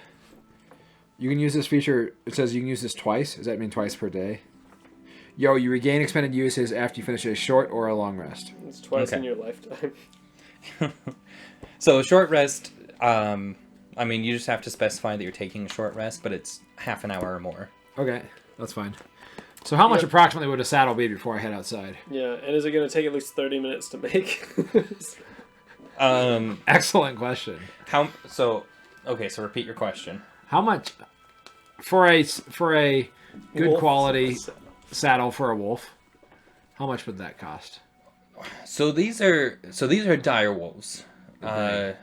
You can use this feature. It says you can use this twice. Does that mean twice per day? Yo, you regain expended uses after you finish a short or a long rest. It's twice Okay. in your lifetime. So a short rest. I mean, you just have to specify that you're taking a short rest, but it's half an hour or more. Okay, that's fine. So how much Yep. approximately would a saddle be before I head outside? Yeah, and is it going to take at least 30 minutes to make? Excellent question. How so? Okay, so repeat your question. How much for a good Wolf. quality saddle for a wolf? How much would that cost? So these are dire wolves, and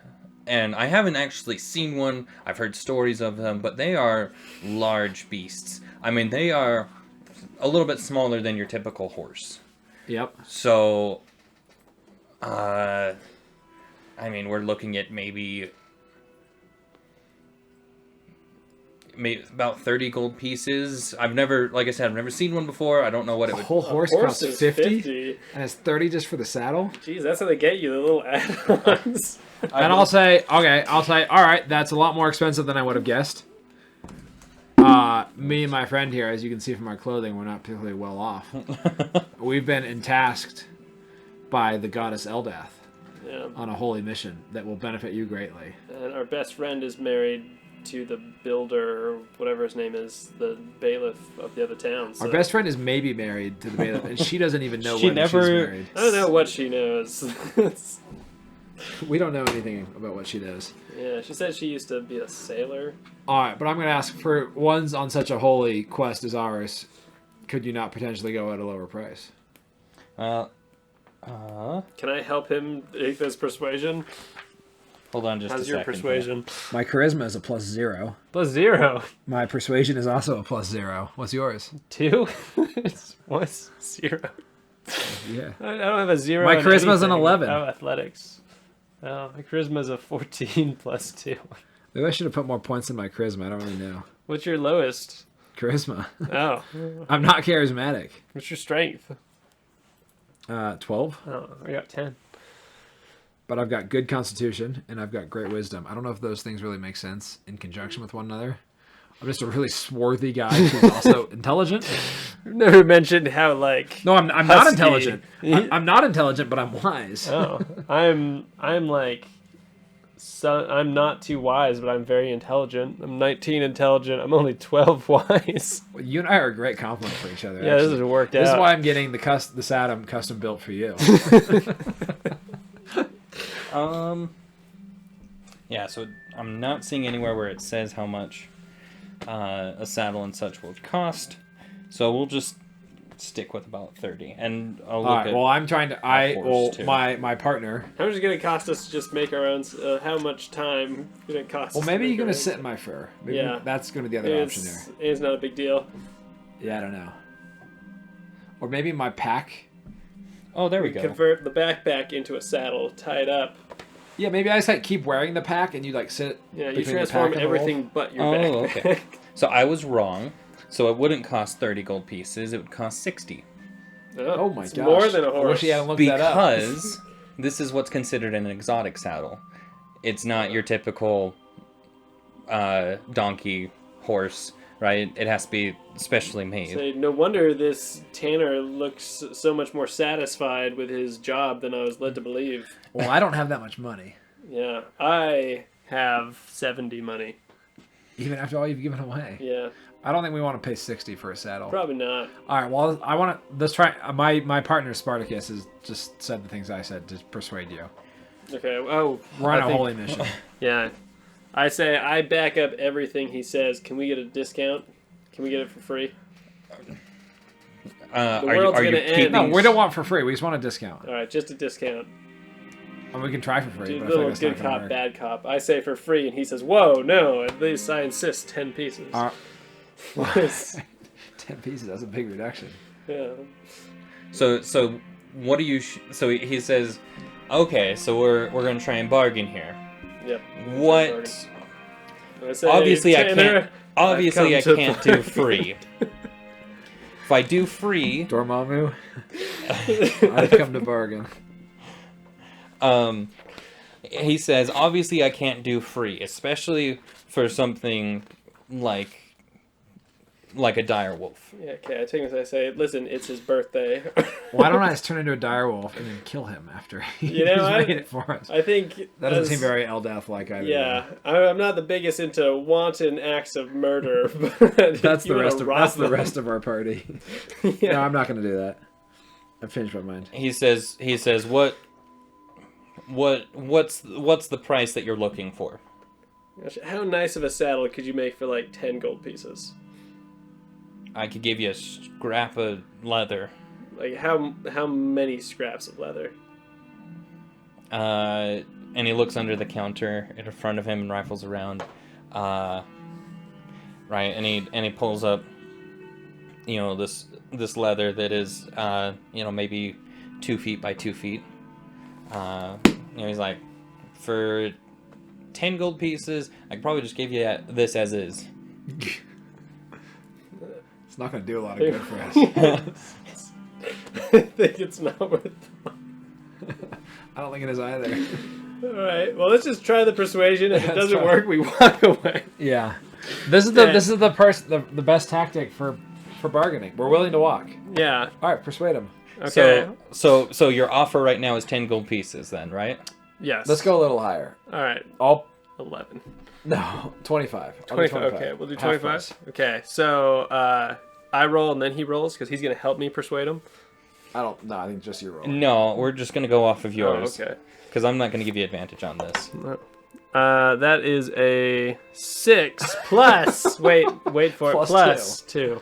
I haven't actually seen one. I've heard stories of them, but they are large beasts. I mean, they are a little bit smaller than your typical horse. Yep. So, I mean, we're looking at maybe about 30 gold pieces. I've never, like I said, I've never seen one before. I don't know what it A would. whole horse Horse costs is 50, and it's 30 just for the saddle. Jeez, that's how they get you, the little add-ons. And I'll say, all right, that's a lot more expensive than I would have guessed. Me and my friend here, as you can see from our clothing, we're not particularly well off. We've been tasked by the goddess Eldath Yeah. on a holy mission that will benefit you greatly. And our best friend is married to the builder, or whatever his name is, the bailiff of the other town. So. Our best friend is maybe married to the bailiff, and she doesn't even know She whether she's never- married. I don't know what she knows. We don't know anything about what she does. Yeah, she said she used to be a sailor. All right, but I'm going to ask, for ones on such a holy quest as ours, could you not potentially go at a lower price? Can I help him make this persuasion? Hold on just How's a your second. persuasion? My charisma is a +0. +0. My persuasion is also a +0. What's yours? 2? What's 0? Yeah. I don't have a 0. My in charisma's an anything. 11. Oh, athletics. Oh, my charisma's a 14 + 2. Maybe I should have put more points in my charisma. I don't really know. What's your lowest? Charisma. Oh. I'm not charismatic. What's your strength? 12. Oh, I got 10. But I've got good constitution and I've got great wisdom. I don't know if those things really make sense in conjunction with one another. I'm just a really swarthy guy who's also intelligent. You've never mentioned how, like... No, I'm not Husky. intelligent. I'm not intelligent, but I'm wise. Oh, I'm like... So, I'm not too wise, but I'm very intelligent. I'm 19 intelligent. I'm only 12 wise. Well, you and I are a great compliment for each other. Yeah, this actually. has worked This out. is why I'm getting the Saddam custom built for you. Yeah, so I'm not seeing anywhere where it says how much a saddle and such will cost. So we'll just stick with about 30. And I'll look All right. at... Well, I'm trying to. horse, too. My partner. How much is it going to cost us to just make our own... how much time is it cost Well, us maybe to you're make gonna our sit in my fur. Maybe Yeah. that's gonna be the other option It's, there. it's not a big deal. Yeah, I don't know. Or maybe my pack. Oh, there we go. Convert the backpack into a saddle, tie it up. Yeah, maybe I just like keep wearing the pack and you like sit. Yeah, you between the transform pack and the wolf. everything but your Oh, backpack. okay. So I was wrong. So it wouldn't cost 30 gold pieces. It would cost 60. Oh my it's gosh! more than a I horse. wish he hadn't looked that up. Because this is what's considered an exotic saddle. It's not your typical donkey, horse, right? It has to be specially made. Say, no wonder this tanner looks so much more satisfied with his job than I was led to believe. Well, I don't have that much money, Yeah, I have 70 money. even after all you've given away. Yeah, I don't think we want to pay 60 for a saddle. probably not. All right. Well, I want to. Let's try. My partner Spartacus has just said the things I said to persuade you. Okay, oh, We're on I a think- holy mission. Yeah, I say I back up everything he says. Can we get a discount? Can we get it for free? Are world's you gonna end. keeping... No, we don't want for free. We just want a discount. All right, just a discount. And we can try for free. Do a But I feel little like that's good not gonna cop, work. bad cop. I say for free, and he says, "Whoa, no! At least I insist 10 pieces." All right. Yes. 10 pieces. That's a big reduction. Yeah. So what do you... So he says, okay, so we're going to try and bargain here. Yep. What... I say, Obviously, I Tanner, can't... Obviously, I I've come to can't do the free. If I do free... Dormammu, I've come to bargain. He says, obviously I can't do free, especially for something like a dire wolf. Yeah, okay, I take it. I say, listen, it's his birthday. Why don't I just turn into a direwolf and then kill him after he's You know, made it for us? I think That doesn't as- seem very Eldath-like either. Yeah, I'm not the biggest into wanton acts of murder. But That's you the wanna rest of rob that's the them- rest of our party. Yeah. No, I'm not going to do that. I've changed my mind. He says, what's the price that you're looking for? Gosh, how nice of a saddle could you make for like 10 gold pieces? I could give you a scrap of leather. Like how many scraps of leather? And he looks under the counter in front of him and rifles around. Right, and he pulls up, this leather that is, maybe 2 feet by 2 feet. He's like, for 10 gold pieces, I could probably just give you this as is. It's not going to do a lot of good for us. I think it's not worth it. I don't think it is either. Alright, well let's just try the persuasion. If it Let's doesn't try. work, we walk away. Yeah. This is the best tactic for bargaining. We're willing to walk. Yeah. All right, persuade him. Okay. So your offer right now is 10 gold pieces then, right? Yes. Let's go a little higher. All right. All 11. no 25. I'll do 25. Okay, we'll do Half 25. price. Okay, so I roll and then he rolls because he's gonna help me persuade him. I don't. No, I think just your roll. No, we're just gonna go off of yours. Oh, okay. Because I'm not gonna give you advantage on this. That is a 6 plus. wait for it. Plus Plus 2.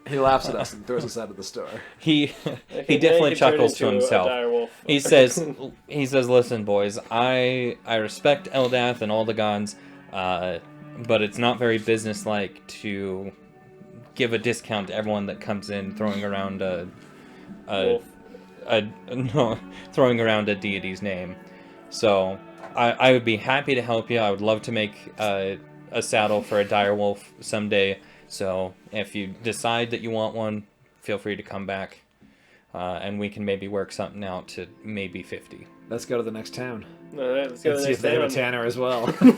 He laughs at us and throws us out of the store. He definitely chuckles to himself. He says, "Listen, boys, I respect Eldath and all the gods, but it's not very businesslike to give a discount to everyone that comes in throwing around throwing around a deity's name. So I would be happy to help you. I would love to make a saddle for a direwolf someday. So if you decide that you want one, feel free to come back, and we can maybe work something out to maybe 50. Let's go to the next town. All right, let's go And to see the if they have a next tanner as well. town.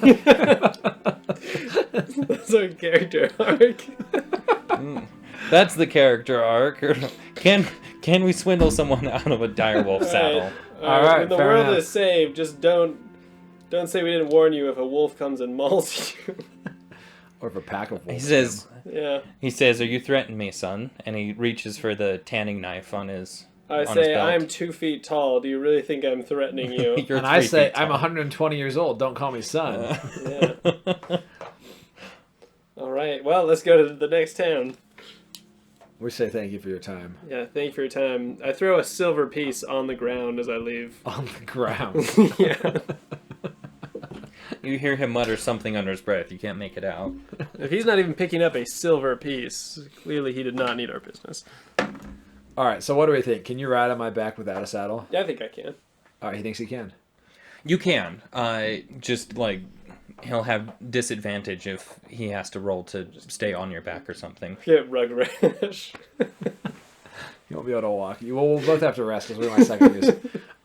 That's our character arc. That's the character arc. Can we swindle someone out of a direwolf saddle? All right, when the fair world enough. is saved, just don't say we didn't warn you if a wolf comes and mauls you. Or if a pack of wolves. Yeah. He says, "Are you threatening me, son?" And he reaches for the tanning knife on his. I on his say, belt. I'm 2 feet tall. Do you really think I'm threatening you? You're And I 3 say, feet I'm tall. 120 years old. Don't call me son. Yeah. All right. Well, let's go to the next town. We say thank you for your time. Yeah. Thank you for your time. I throw a silver piece on the ground as I leave. On the ground. Yeah. You hear him mutter something under his breath. You can't make it out. If he's not even picking up a silver piece, clearly he did not need our business. All right, so what do we think? Can you ride on my back without a saddle? Yeah, I think I can. All right, he thinks he can. You can. Just like he'll have disadvantage if he has to roll to stay on your back or something. Get rug rash. You won't be able to walk. We'll both have to rest because we're my second use.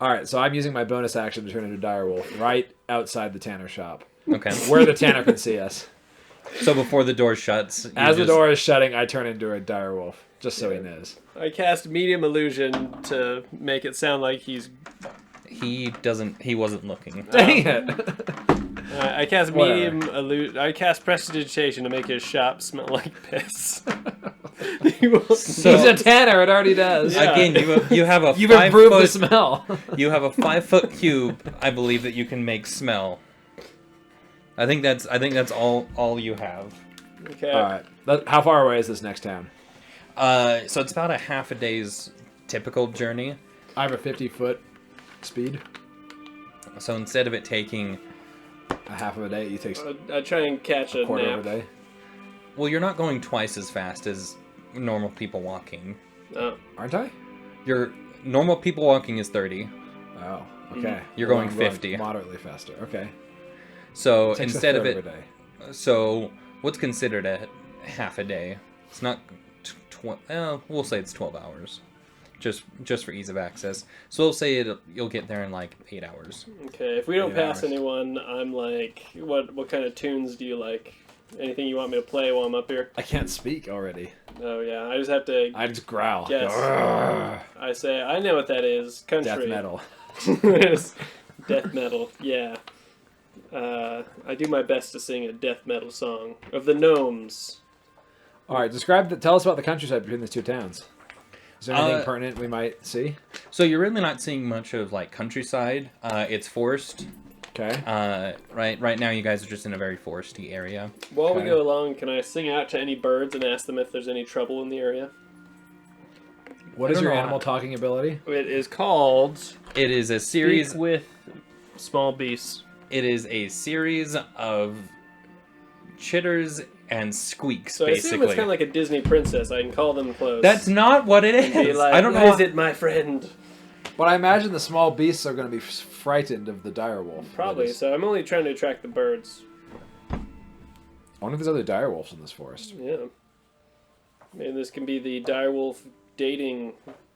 All right, so I'm using my bonus action to turn into a direwolf right outside the tanner shop, Okay. where the tanner can see us. So before the door shuts, As the door is shutting, I turn into a direwolf, just so he knows. I cast medium illusion to make it sound like he's. he wasn't looking. Dang it! I cast Whatever. medium illusion. I cast prestidigitation to make his shop smell like piss. He won't So- He's a tanner. It already does. Yeah. Again, you have a You've 5 improved the foot smell. you have a 5 foot cube. I believe that you can make smell. I think that's all you have. Okay. All right. How far away is this next town? So it's about a half a day's typical journey. I have a 50-foot speed. So instead of it taking, A half of a day. You take I try and catch a quarter nap. of a day. well, you're not going twice as fast as normal people walking. Oh. Aren't I? Your normal people walking is 30. Oh, okay. You're Well, going I'm 50. Moderately faster. Okay. So Takes a instead of third it, a day. so what's considered a half a day? It's not. We'll say it's 12 hours, just for ease of access. So we'll say you'll get there in like 8 hours. Okay. If we don't 8 pass hours. anyone, I'm like, what kind of tunes do you like? Anything you want me to play while I'm up here? I can't speak already. Oh yeah, I just have to. I just growl. Yes. Grrr. I say I know what that is. Country. Death metal. Yes. Death metal. Yeah. I do my best to sing a death metal song of the gnomes. All right. Tell us about the countryside between these two towns. Is there anything pertinent we might see? So you're really not seeing much of like countryside. It's forest. Okay. Right now you guys are just in a very foresty area. While we Okay. go along, can I sing out to any birds and ask them if there's any trouble in the area? What I is don't your know. animal talking ability? It is called It is a Speak series. with Small Beasts. It is a series of chitters and squeaks, So I assume basically. it's kind of like a Disney princess. I can call them close. That's not what it And be is. like, I don't "What know. is it, my friend?" But I imagine the small beasts are going to be frightened of the direwolf. Probably. That is- So I'm only trying to attract the birds. I wonder if there's other direwolves in this forest. Yeah. Maybe this can be the direwolf dating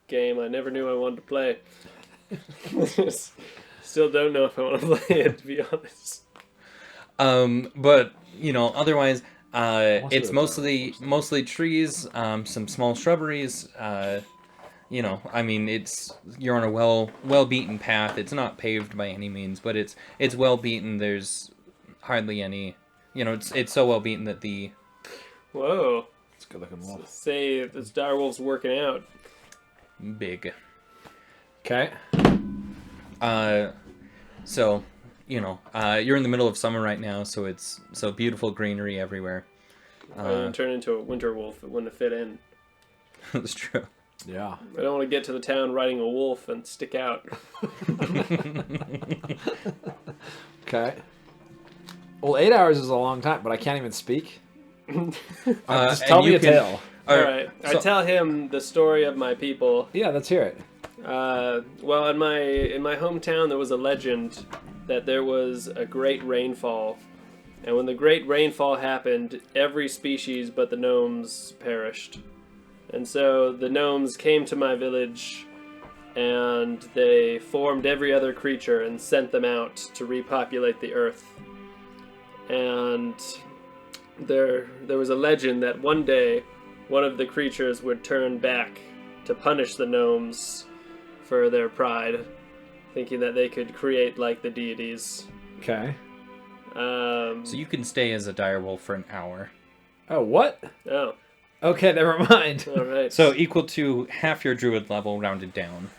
game I never knew I wanted to play. Still don't know if I want to play it, to be honest. But otherwise, Must be it's the mostly trees, some small shrubberies. I mean, you're on a well beaten path. It's not paved by any means, but it's well beaten. There's hardly any. It's so well beaten that the Whoa. It's a good looking wolf. Say this direwolf's working out. big. Okay. So you're in the middle of summer right now, so it's beautiful greenery everywhere. If I didn't turn into a winter wolf, it wouldn't have fit in. That's true. Yeah. I don't want to get to the town riding a wolf and stick out. Okay. Well, 8 hours is a long time, but I can't even speak. Just tell and me you a can- tale. All right. I so- tell him the story of my people. Yeah, let's hear it. Well, in my hometown, there was a legend that there was a great rainfall, and when the great rainfall happened, every species but the gnomes perished. And so the gnomes came to my village, and they formed every other creature and sent them out to repopulate the earth. And there was a legend that one day, one of the creatures would turn back to punish the gnomes for their pride, thinking that they could create like the deities. Okay. So you can stay as a direwolf for an hour. Oh, what? Oh, Okay, never mind. all right. So equal to half your druid level rounded down.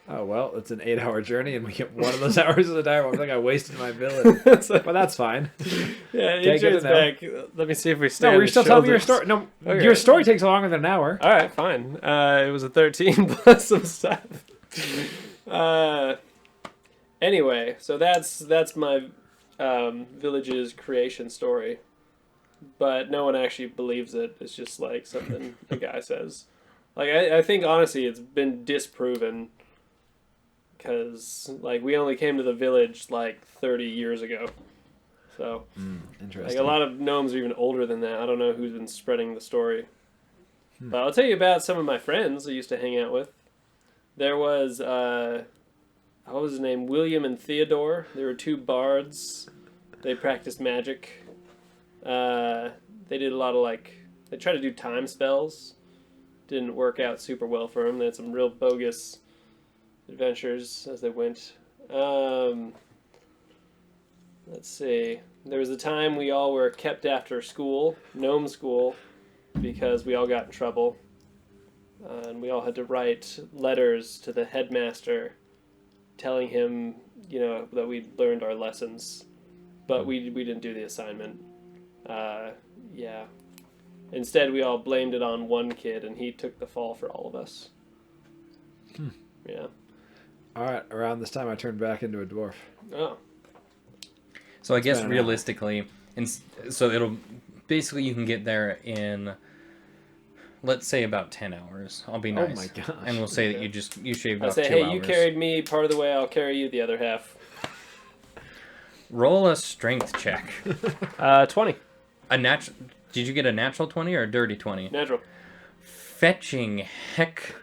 Oh, well, it's an 8-hour journey, and we get one of those hours as a direwolf. I think I wasted my village. But that's fine. Yeah, Okay, he good turns to know. back. Let me see if we stay. No, on we're the still telling me your shoulders. story. No, Okay. your story takes longer than an hour. All right, fine. It was a 13 plus some stuff. Anyway, so that's my village's creation story, but no one actually believes it. It's just like something a guy says. Like I think honestly, it's been disproven because like we only came to the village like 30 years ago, so Interesting. like a lot of gnomes are even older than that. I don't know who's been spreading the story. But I'll tell you about some of my friends I used to hang out with. There was, what was his name? William and Theodore. They were two bards. They practiced magic. They did a lot of they tried to do time spells. Didn't work out super well for them. They had some real bogus adventures as they went. Let's see. There was a time we all were kept after school, gnome school, because we all got in trouble. And we all had to write letters to the headmaster telling him, that we'd learned our lessons. But we didn't do the assignment. Yeah. Instead, we all blamed it on one kid, and he took the fall for all of us. Yeah. All right, around this time, I turned back into a dwarf. Oh. So I guess been an hour. realistically, so it'll basically you can get there in, let's say about 10 hours. I'll be Oh nice. my gosh. And we'll say that Okay. you shaved I off say, 2 hey, hours. you carried me part of the way, I'll carry you the other half. Roll a strength check. 20. Did you get a natural 20 or a dirty 20? Natural. Fetching heck.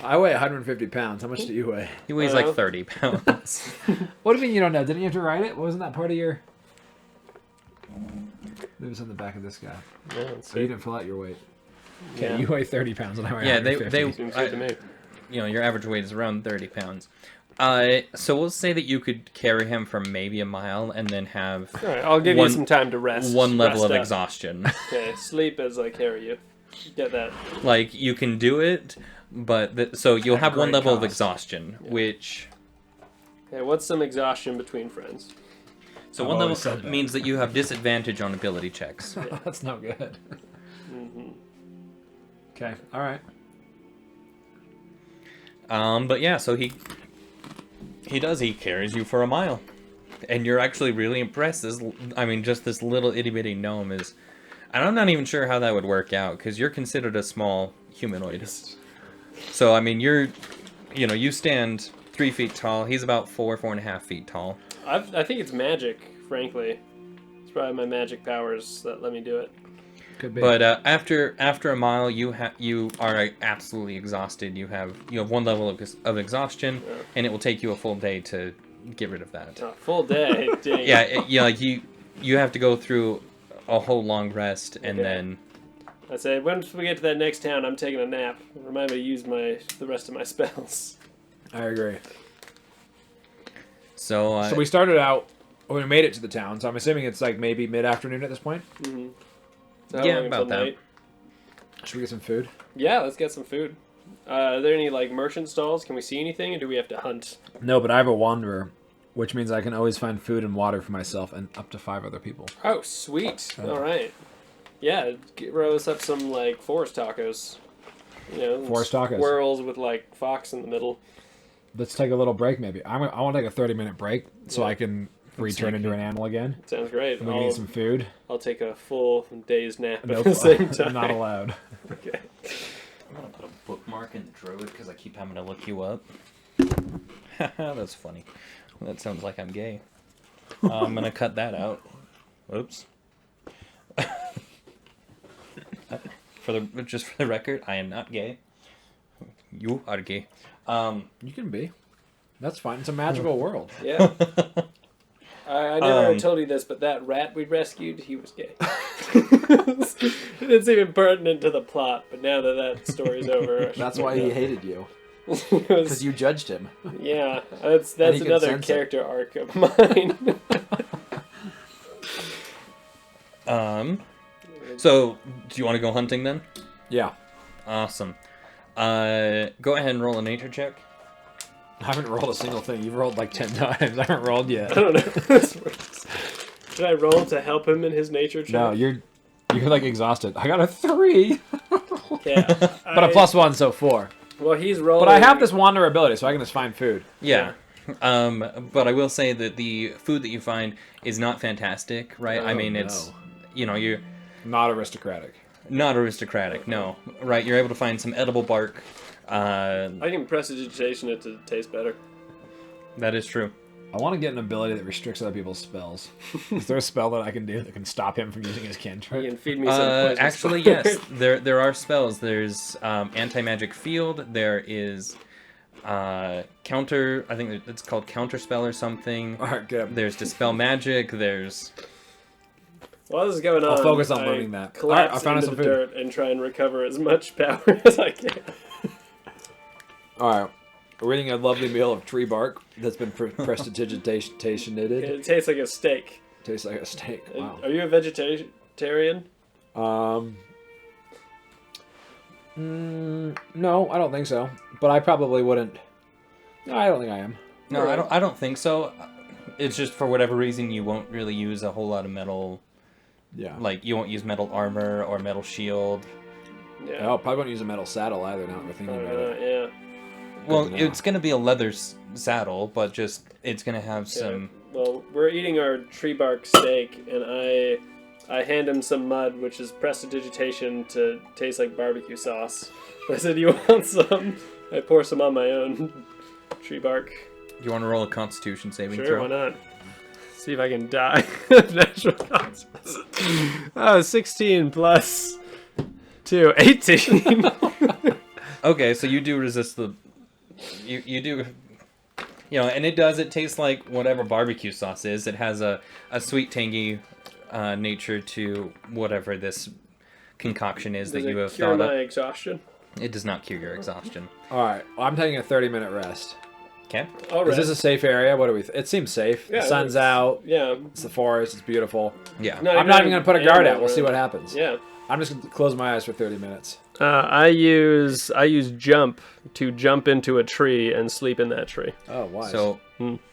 I weigh 150 pounds. How much do you weigh? He weighs like 30 pounds. What do you mean you don't know? Didn't you have to write it? Wasn't that part of your... It was on the back of this guy. Yeah, let's So you see. didn't fill out your weight. Okay, Yeah. you weigh 30 pounds and I weigh Yeah, 150. Seems good to me. Your average weight is around 30 pounds. So we'll say that you could carry him for maybe a mile and then have All right, I'll give One- you some time to rest. one level Rest of up. exhaustion. Okay, sleep as I carry you. Get that. Like, you can do it, but so you'll At have one great level of cost. exhaustion, which... Okay, what's some exhaustion between friends? So I've one level always said that. means that you have disadvantage on ability checks. That's no good. Mm-hmm. Okay, all right. But yeah, so he carries you for a mile. And you're actually really impressed. Just this little itty-bitty gnome is... And I'm not even sure how that would work out, because you're considered a small humanoid. So, you stand 3 feet tall. He's about 4.5 feet tall. I think it's magic, frankly. It's probably my magic powers that let me do it. Could be. But after a mile, you are absolutely exhausted. You have one level of exhaustion, and it will take you a full day to get rid of that. Oh, full day. Dang. Yeah, you have to go through a whole long rest, and Okay. then I say, once we get to that next town, I'm taking a nap. Remind me to use the rest of my spells. I agree. so So we started out. We made it to the town, so I'm assuming it's like maybe mid-afternoon at this point. Mm-hmm. So how Yeah, long about until that. night? Should we get some food? Yeah, let's get some food. Are there any like merchant stalls? Can we see anything, or do we have to hunt? No, but I have a wanderer, which means I can always find food and water for myself and up to 5 other people. Oh, sweet. Oh. All right. Yeah, roll us up some like forest tacos. You know, Forest tacos. Squirrels with like fox in the middle. Let's take a little break, maybe. I want to take a 30-minute break so Yeah. I can return into an animal again. Sounds great. And we can eat some food. I'll take a full day's nap Nope, at the same time. not allowed. Okay. I'm gonna put a bookmark in the druid because I keep having to look you up. That's funny. That sounds like I'm gay. I'm gonna cut that out. Oops. Just for the record, I am not gay. You are gay. You can be. That's fine. It's a magical world. Yeah. I never Um, told you this, but that rat we rescued, he was gay. It's even pertinent to the plot, but now that story's over. I should That's bring why it he up. hated you. It Because was- you judged him. Yeah, that's And he could another sense it. character arc of mine. So, do you want to go hunting then? Yeah. Awesome. Go ahead and roll a nature check. I haven't rolled a single thing. You've rolled like 10 times. I haven't rolled I yet. don't know how this works. Should I roll to help him in his nature check? No, you're like exhausted. I got a 3. Yeah. But a +1, so 4. Well, he's rolling. But I have this wanderer ability, so I can just find food. Yeah. But I will say that the food that you find is not fantastic, right? I Oh, mean, no. it's, you're Not aristocratic. not aristocratic, no. Right, you're able to find some edible bark. I can prestidigitation it to taste better. That is true. I want to get an ability that restricts other people's spells. Is there a spell that I can do that can stop him from using his You cantrip? can feed me some poison Actually, spores. yes. There are spells. There's anti-magic field. There is counter. I think it's called counter spell or something. All right, good. There's dispel magic. There's While this is going on, I'll focus on I learning that. Collapse Alright, I found us into some the food. dirt and try and recover as much power as I can. All right. We're eating a lovely meal of tree bark that's been prestidigitationed. It tastes like a steak. Tastes like a steak. Wow. Are you a vegetarian? No, I don't think so. But I probably wouldn't. No, I don't think I am. no. I don't think so. It's just for whatever reason you won't really use a whole lot of metal. Yeah. Like you won't use metal armor or metal shield. Yeah. Oh, probably won't use a metal saddle either. Now that we're thinking about it. Yeah. Well, to know. it's gonna be a leather saddle, but just it's gonna have some. Well, we're eating our tree bark steak, and I hand him some mud, which is prestidigitation to taste like barbecue sauce. I said, "You want some?" I pour some on my own tree bark. You want to roll a Constitution saving Sure, throw? why not? See if I can die. Natural consequences. Oh, 16 plus 2, 18. Okay, so you do resist the. You do. And it tastes like whatever barbecue sauce is. It has a sweet, tangy nature to whatever this concoction is Does that you it have cure thought my up. exhaustion? It does not cure your exhaustion. All right. Well, I'm taking a 30-minute rest. Okay. All Is right. this a safe area? What do we? It seems safe. Yeah, the sun's it's- out. Yeah. It's the forest. It's beautiful. Yeah. No, I'm not even gonna put a guard out. We'll see what happens. Yeah. I'm just gonna close my eyes for 30 minutes. I use jump to jump into a tree and sleep in that tree. Oh, wise. So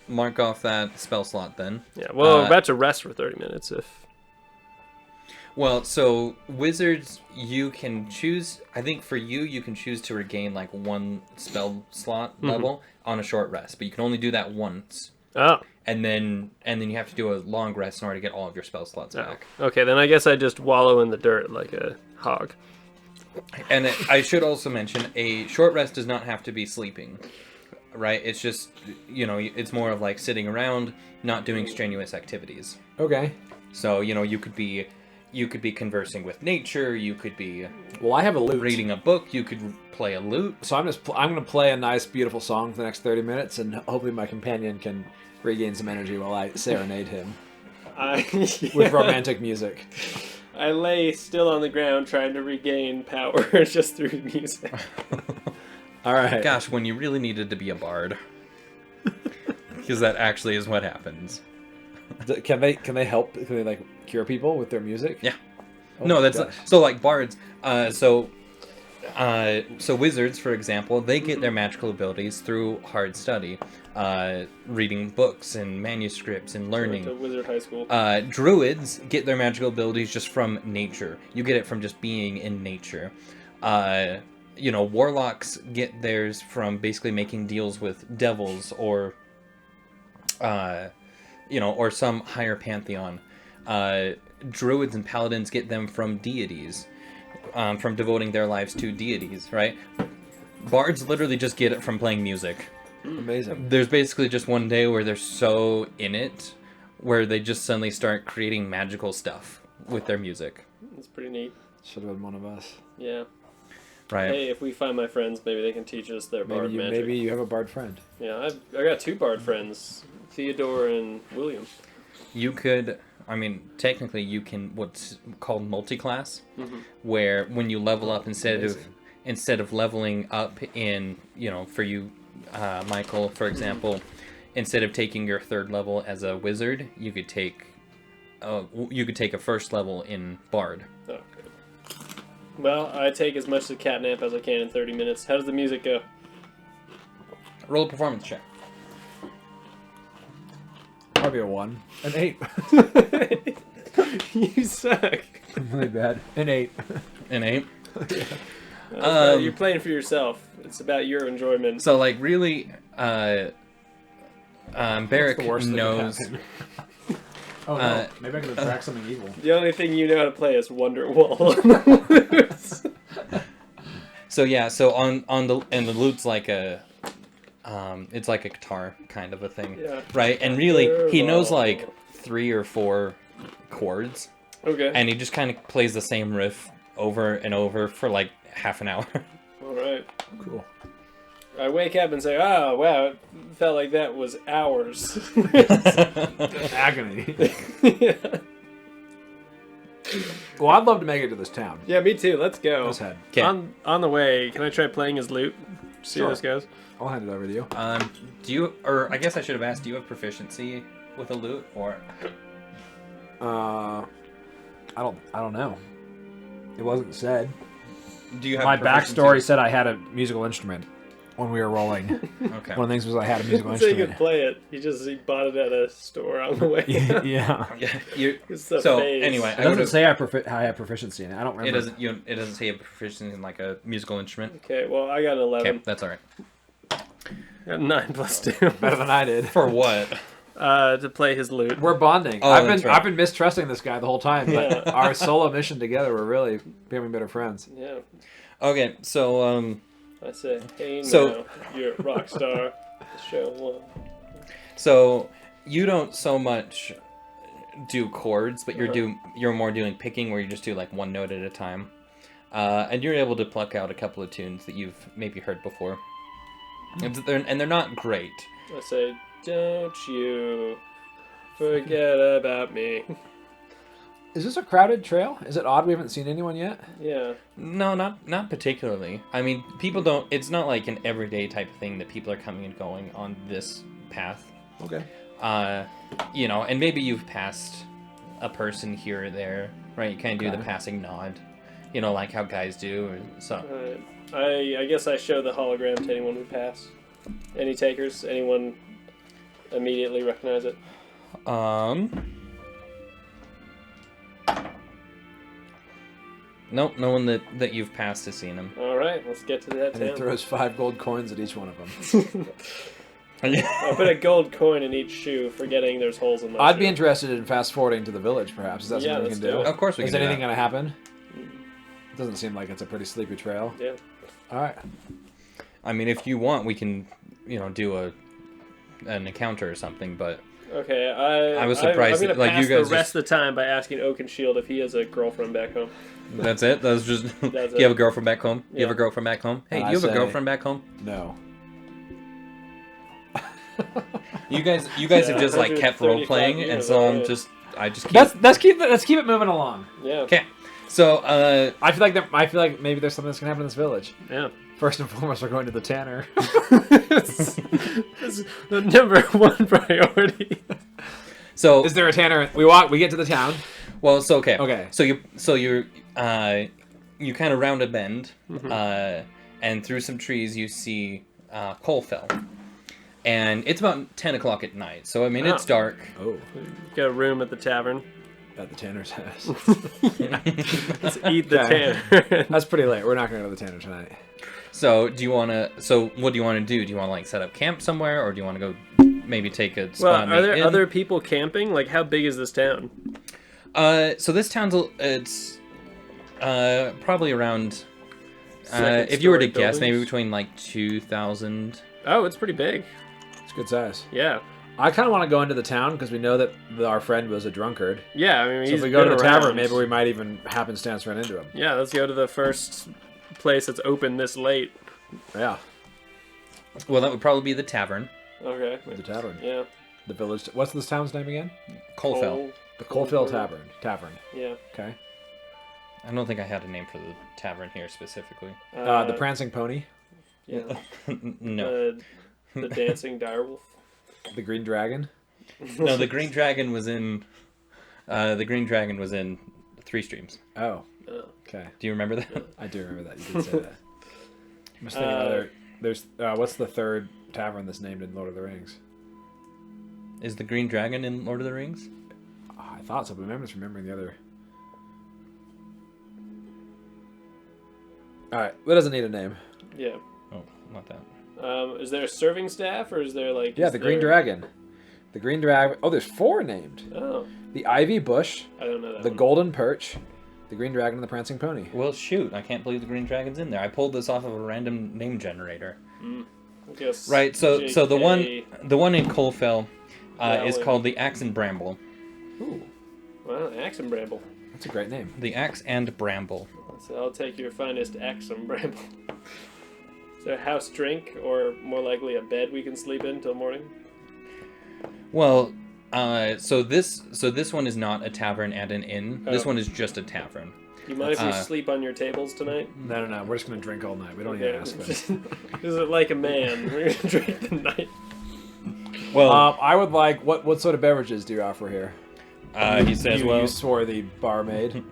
mark off that spell slot then. Yeah. Well, we're about to rest for 30 minutes if. Well, so wizards, you can choose. I think for you can choose to regain like one spell slot level on a short rest, but you can only do that once, Oh. and then you have to do a long rest in order to get all of your spell slots back. Okay, then I guess I just wallow in the dirt like a hog. And I should also mention a short rest does not have to be sleeping, right? It's just it's more of like sitting around, not doing strenuous activities. Okay. So you could be conversing with nature. You could be Well, I have a lute. reading a book. You could play a lute. So I'm gonna play a nice, beautiful song for the next 30 minutes, and hopefully my companion can regain some energy while I serenade him. with romantic music. I lay still on the ground trying to regain power just through music. All right. Gosh, when you really needed to be a bard. Because that actually is what happens. Can they help? Can they like cure people with their music? Yeah. Oh No, my that's gosh. so like bards. So wizards, for example, they get their magical abilities through hard study, reading books and manuscripts and Went to learning. Wizard High School. Druids get their magical abilities just from nature. You get it from just being in nature. Warlocks get theirs from basically making deals with devils or some higher pantheon. Druids and paladins get them from deities, from devoting their lives to deities, right? Bards literally just get it from playing music. Amazing. There's basically just one day where they're so in it, where they just suddenly start creating magical stuff with their music, It's pretty neat. Should have been one of us. Yeah. right? Hey, if we find my friends, maybe they can teach us their bard magic. Maybe you have a bard friend. Yeah, I got 2 bard friends, Theodore and William. You could, technically you can what's called multi-class, Mhm. where when you level up instead Amazing. of leveling up in, for you, Michael, for example, instead of taking your 3rd level as a wizard, you could take a 1st level in bard. Oh, good. Well, I take as much of the catnap as I can in 30 minutes. How does the music go? Roll a performance check. Probably a 1. An 8. You suck. Really bad. An 8. An 8. You're playing for yourself. It's about your enjoyment. So like really, Barrick the worst that could knows. happen? Oh no, Uh, maybe I can attract something evil. The only thing you know how to play is Wonderwall. So yeah, so on the lute's like a, it's like a guitar kind of a thing, Yeah. right? And really, he knows like 3 or 4 chords, Okay. and he just kind of plays the same riff over and over for like half an hour. All right. Cool. I wake up and say, "Oh, wow, it felt like that was hours." Agony. Yeah. Well, I'd love to make it to this town. Yeah, me too. Let's go. Let's head. Okay. On the way, can I try playing his lute? See how Sure. this goes. I'll hand it over to you. Do you, or I guess I should have asked, do you have proficiency with a lute, or? I don't know. It wasn't said. Do you have My proficiency? backstory said I had a musical instrument when we were rolling. Okay. One of the things was I had a musical So you could instrument. play it. He bought it at a store on the way. Yeah. Yeah. You, It's the so phase. anyway, It I doesn't would've- say I have proficiency in it. I don't remember. It doesn't say a proficiency in like a musical instrument. Okay, well, I got an 11. Okay, that's all right. Got 9 plus 2. Better than I did. For what? To play his lute. We're bonding. Oh, that's right. I've been mistrusting this guy the whole time, but Yeah. our solo mission together, we're really becoming better friends. Yeah. Okay, so I say, hey, So- now, you're a rock star. Show one. so you don't so much do chords, but you're more doing picking, where you just do like one note at a time, and you're able to pluck out a couple of tunes that you've maybe heard before, and they're not great. I say, don't you forget about me. Is this a crowded trail? Is it odd we haven't seen anyone yet? Yeah. No, not particularly. I mean, people don't. It's not like an everyday type of thing that people are coming and going on this path. Okay. And maybe you've passed a person here or there, right? You kind of do the Okay. passing nod, like how guys do. Or so. I guess I show the hologram to anyone we pass. Any takers? Anyone immediately recognize it? Nope, no one that you've passed has seen him. All right, let's get to that And he town. throws 5 gold coins at each one of them. I'll put a gold coin in each shoe, forgetting there's holes in my I'd shoe. be interested in fast forwarding to the village, perhaps. Is that Yeah, something we let's can do do? it. Of course we Is can do anything that. going to happen? It doesn't seem like it's a pretty sleepy trail. Yeah. All right. I mean, if you want, we can, do an encounter or something. But Okay, I was surprised I'm that, gonna like, pass you guys the rest of the time by asking Oakenshield if he has a girlfriend back home. that's it. That's just. That's Do you have it. a girlfriend back home? You have Yeah. a girlfriend back home? Hey, And do I you have a say- girlfriend back home? No. You guys have just like Yeah, kept role 135 playing, and years, so I'm alright. just I just keep. Let's keep it moving along. Yeah. Okay. So I feel like maybe there's something that's gonna happen in this village. Yeah. First and foremost, we're going to the tanner. That's the number one priority. so Is there a tanner? We get to the town. well so okay. Okay. So you kind of round a bend, and through some trees you see Colfell, and it's about 10 o'clock at night. So I mean it's dark. Oh, Got a room at the tavern. at the tanner's house. Let's eat the Okay. tanner. That's pretty late. We're not gonna go to the tanner tonight. So do you want to? So what do you want to do? Do you want to like set up camp somewhere, or do you want to go maybe take a spot? Well, in are the there inn? other people camping? Like, how big is this town? So this town's it's probably around. Second If you were to story guess, maybe buildings? between like 2,000. Oh, it's pretty big. It's good size. Yeah. I kind of want to go into the town because we know that our friend was a drunkard. Yeah, I mean, So he's if we go to been the tavern, around. maybe we might even happenstance run into him. Yeah, let's go to the first place that's open this late. Yeah, Well, that would probably be the tavern, Okay. the tavern, Yeah. the village. What's this town's name again? Colfell. Coal. The Coalfield Tavern. Yeah. Okay. I don't think I had a name for the tavern here specifically. The Prancing Pony, Yeah. No, The dancing direwolf. the Green Dragon. no, the Green Dragon was in. The Green Dragon was in Three Streams. Oh, Oh. okay. Do you remember that? I do remember that. You did say that. I'm just thinking other. There's what's the third tavern that's named in Lord of the Rings? Is the Green Dragon in Lord of the Rings? Oh, I thought so, but I'm just remembering the other. All right, that doesn't need a name. Yeah. Oh, not that. Is there a serving staff, or is there like? Yeah, is the Green there- Dragon. The Green Dragon. Oh, there's 4 named. Oh, The Ivy Bush, I don't know that the one. Golden Perch, the Green Dragon, and the Prancing Pony. Well, shoot! I can't believe the Green Dragon's in there. I pulled this off of a random name generator. I guess Right. So the JK. one in Colfell Yeah, is wait. called the Axe and Bramble. Ooh, Well, axe and bramble. that's a great name. The Axe and Bramble. So I'll take your finest axe and bramble. Is there a house drink, or more likely a bed we can sleep in till morning? Well, so this one is not a tavern and an inn. This Oh. one is just a tavern. You mind if we Uh, sleep on your tables tonight? No. We're just gonna drink all night. We don't need to ask them. Is it like a man? We're gonna drink the night. Well, I would like. What sort of beverages do you offer here? he says, you, well, you swarthy barmaid.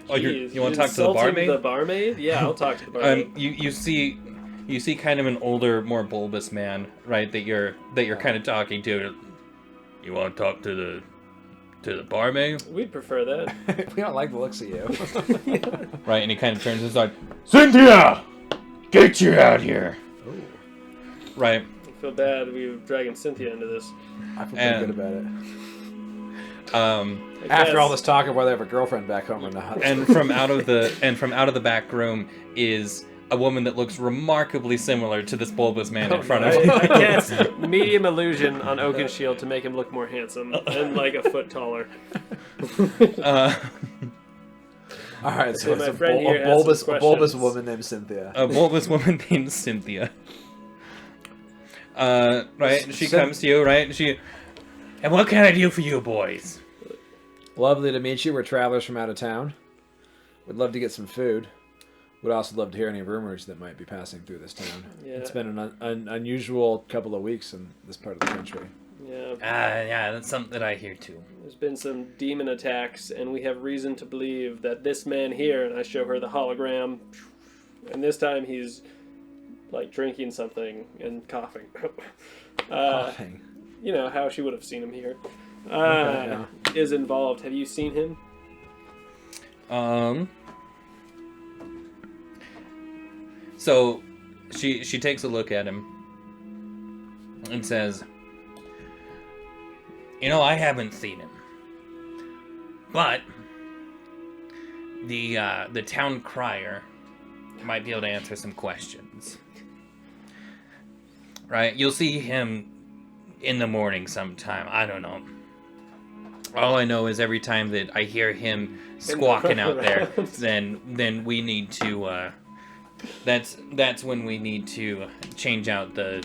oh, Jeez, you want to talk to the insulting barmaid? The barmaid? Yeah, I'll talk to the barmaid. You see kind of an older, more bulbous man, right? That you're kind of talking to. You want to talk to the barmaid, We'd prefer that. We don't like the looks of you. right? And he kind of turns his like, Cynthia, get you out here, right? I feel bad we were dragging Cynthia into this. I feel pretty And- good about it. I After guess. all this talk of whether I have a girlfriend back home or not. And from out of the back room is a woman that looks remarkably similar to this bulbous man in front of I her. cast medium illusion on Oakenshield to make him look more handsome and like a foot taller. all right, so my it's friend here has some a bulbous questions. woman named Cynthia. A bulbous woman named Cynthia. Right? She Cyn- comes to you, right? And what can I do for you boys? Lovely to meet you. We're travelers from out of town. Would love to get some food. Would also love to hear any rumors that might be passing through this town. Yeah. It's been an unusual couple of weeks in this part of the country. Yeah, Yeah, that's something that I hear too. there's been some demon attacks, and we have reason to believe that this man here, and I show her the hologram, and this time he's like drinking something and coughing. Coughing. You know how she would have seen him here. yeah. Is involved. Have you seen him? So she takes a look at him and says, "You know, I haven't seen him, but the town crier might be able to answer some questions. Right? You'll see him in the morning sometime. I don't know. All I know is every time that I hear him squawking out there, then we need to. That's when we need to change out the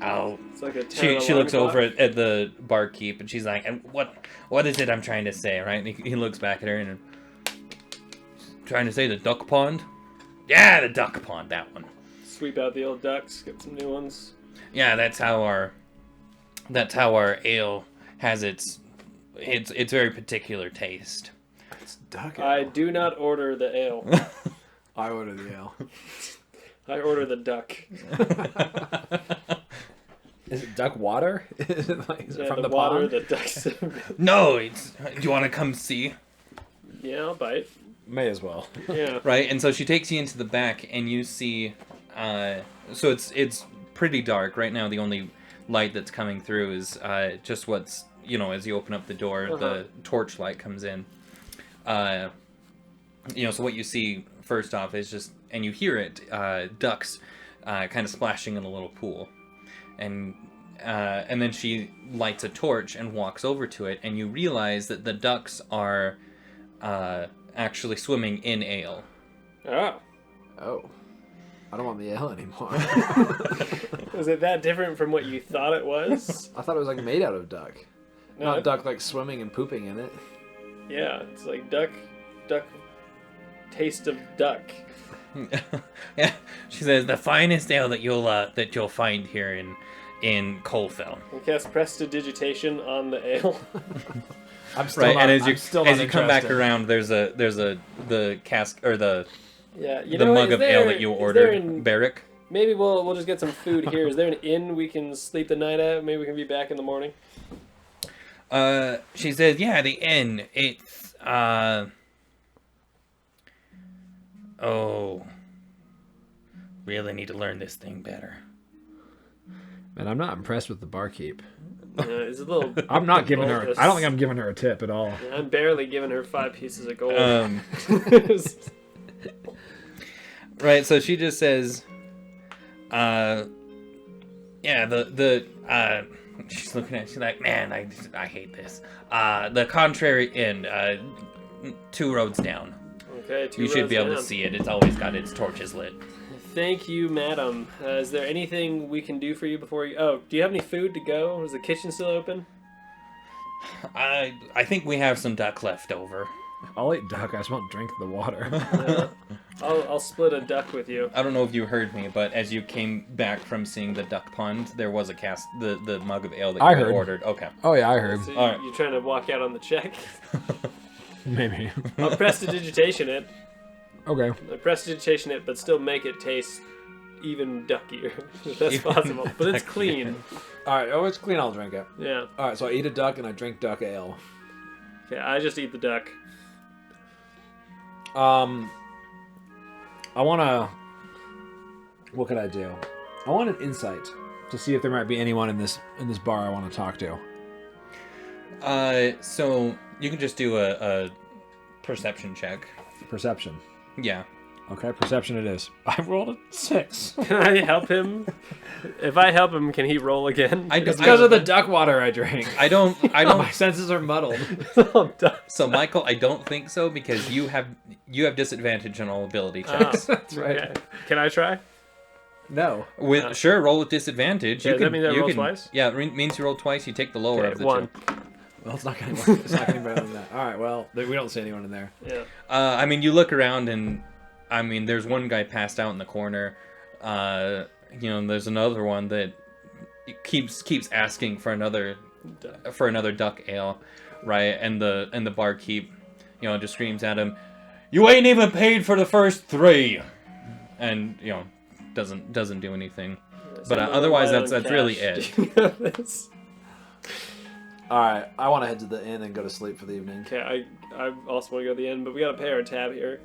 Oh. It's like a She looks over at the barkeep and she's like, "And what is it I'm trying to say, right?" And he looks back at her and trying to say the duck pond. Yeah, the duck pond, that one. Sweep out the old ducks, get some new ones. Yeah, that's how our ale has its very particular taste. It's duck I ale. do not order the ale. I order the ale. I order the duck. Is it duck water? Is it like, is it Yeah, from the the water, pond? the ducks. No, do you want to come see? Yeah, I'll bite. May as well. Yeah. Right, and so she takes you into the back, and you see. So it's pretty dark right now. The only light that's coming through is just what's as you open up the door, the torch light comes in. So what you see first off is just, and you hear it, ducks, kind of splashing in a little pool, and then she lights a torch and walks over to it, and you realize that the ducks are actually swimming in ale. Oh. Oh. I don't want the ale anymore. Was it that different from what you thought it was? I thought it was like made out of duck. No, Not duck like swimming and pooping in it. Yeah, it's like duck, taste of duck. Yeah, she says the finest ale that you'll find here in Colfell. We cast prestidigitation on the ale. I'm still Right, not, and as I'm you still not come back interested. around, there's the cask or the Yeah, the mug of ale that you ordered, Barrick. Maybe we'll just get some food here. Is there an inn we can sleep the night at? Maybe we can be back in the morning. She says, yeah, the inn. It's really need to learn this thing better. Man, I'm not impressed with the barkeep. It's a little. I'm not giving her. bulbous. I don't think I'm giving her a tip at all. Yeah, I'm barely giving her 5 pieces of gold. Right, so she just says, yeah, she's looking at it, she's like, man, I hate this. The contrary inn, 2 roads down. Okay, 2 You should rows be able down. to see it. It's always got its torches lit. Thank you, madam. Is there anything we can do for you before you... Oh, do you have any food to go? Is the kitchen still open? I think we have some duck left over. I'll eat duck. I just won't drink the water. I'll split a duck with you. I don't know if you heard me, but as you came back from seeing the duck pond, there was the mug of ale that you I had heard. ordered. Okay. Oh yeah, I heard. So All right. you're trying to walk out on the check? Maybe. I'll prestidigitation it. Okay. I prestidigitation it, but still make it taste even duckier. If that's possible. But it's clean. All right. Oh, it's clean. I'll drink it. Yeah. All right. So I eat a duck and I drink duck ale. Okay, I just eat the duck. I want to... What could I do? I want an insight to see if there might be anyone in this bar I want to talk to. So you can just do a perception check. Perception. Yeah. Okay, perception it is. I rolled a 6. Can I help him? If I help him, can he roll again? It's because of the duck water I drank. I don't. My senses are muddled. So Michael, I don't think so because you have disadvantage on all ability checks. That's right. Okay. Can I try? No. With sure, roll with disadvantage. Yeah, does that mean that I roll twice? Yeah, it means you roll twice. You take the lower Okay, of the 1. two. Well, it's not going to work. It's not going to be better than that. All right, well, we don't see anyone in there. Yeah. I mean, you look around and there's one guy passed out in the corner. There's another one that keeps asking for another duck ale, right? And the barkeep, just screams at him, "You ain't even paid for the first 3," and doesn't do anything. But otherwise, that's really it. All right, I want to head to the inn and go to sleep for the evening. Okay, I also want to go to the end, but we gotta pay our tab here.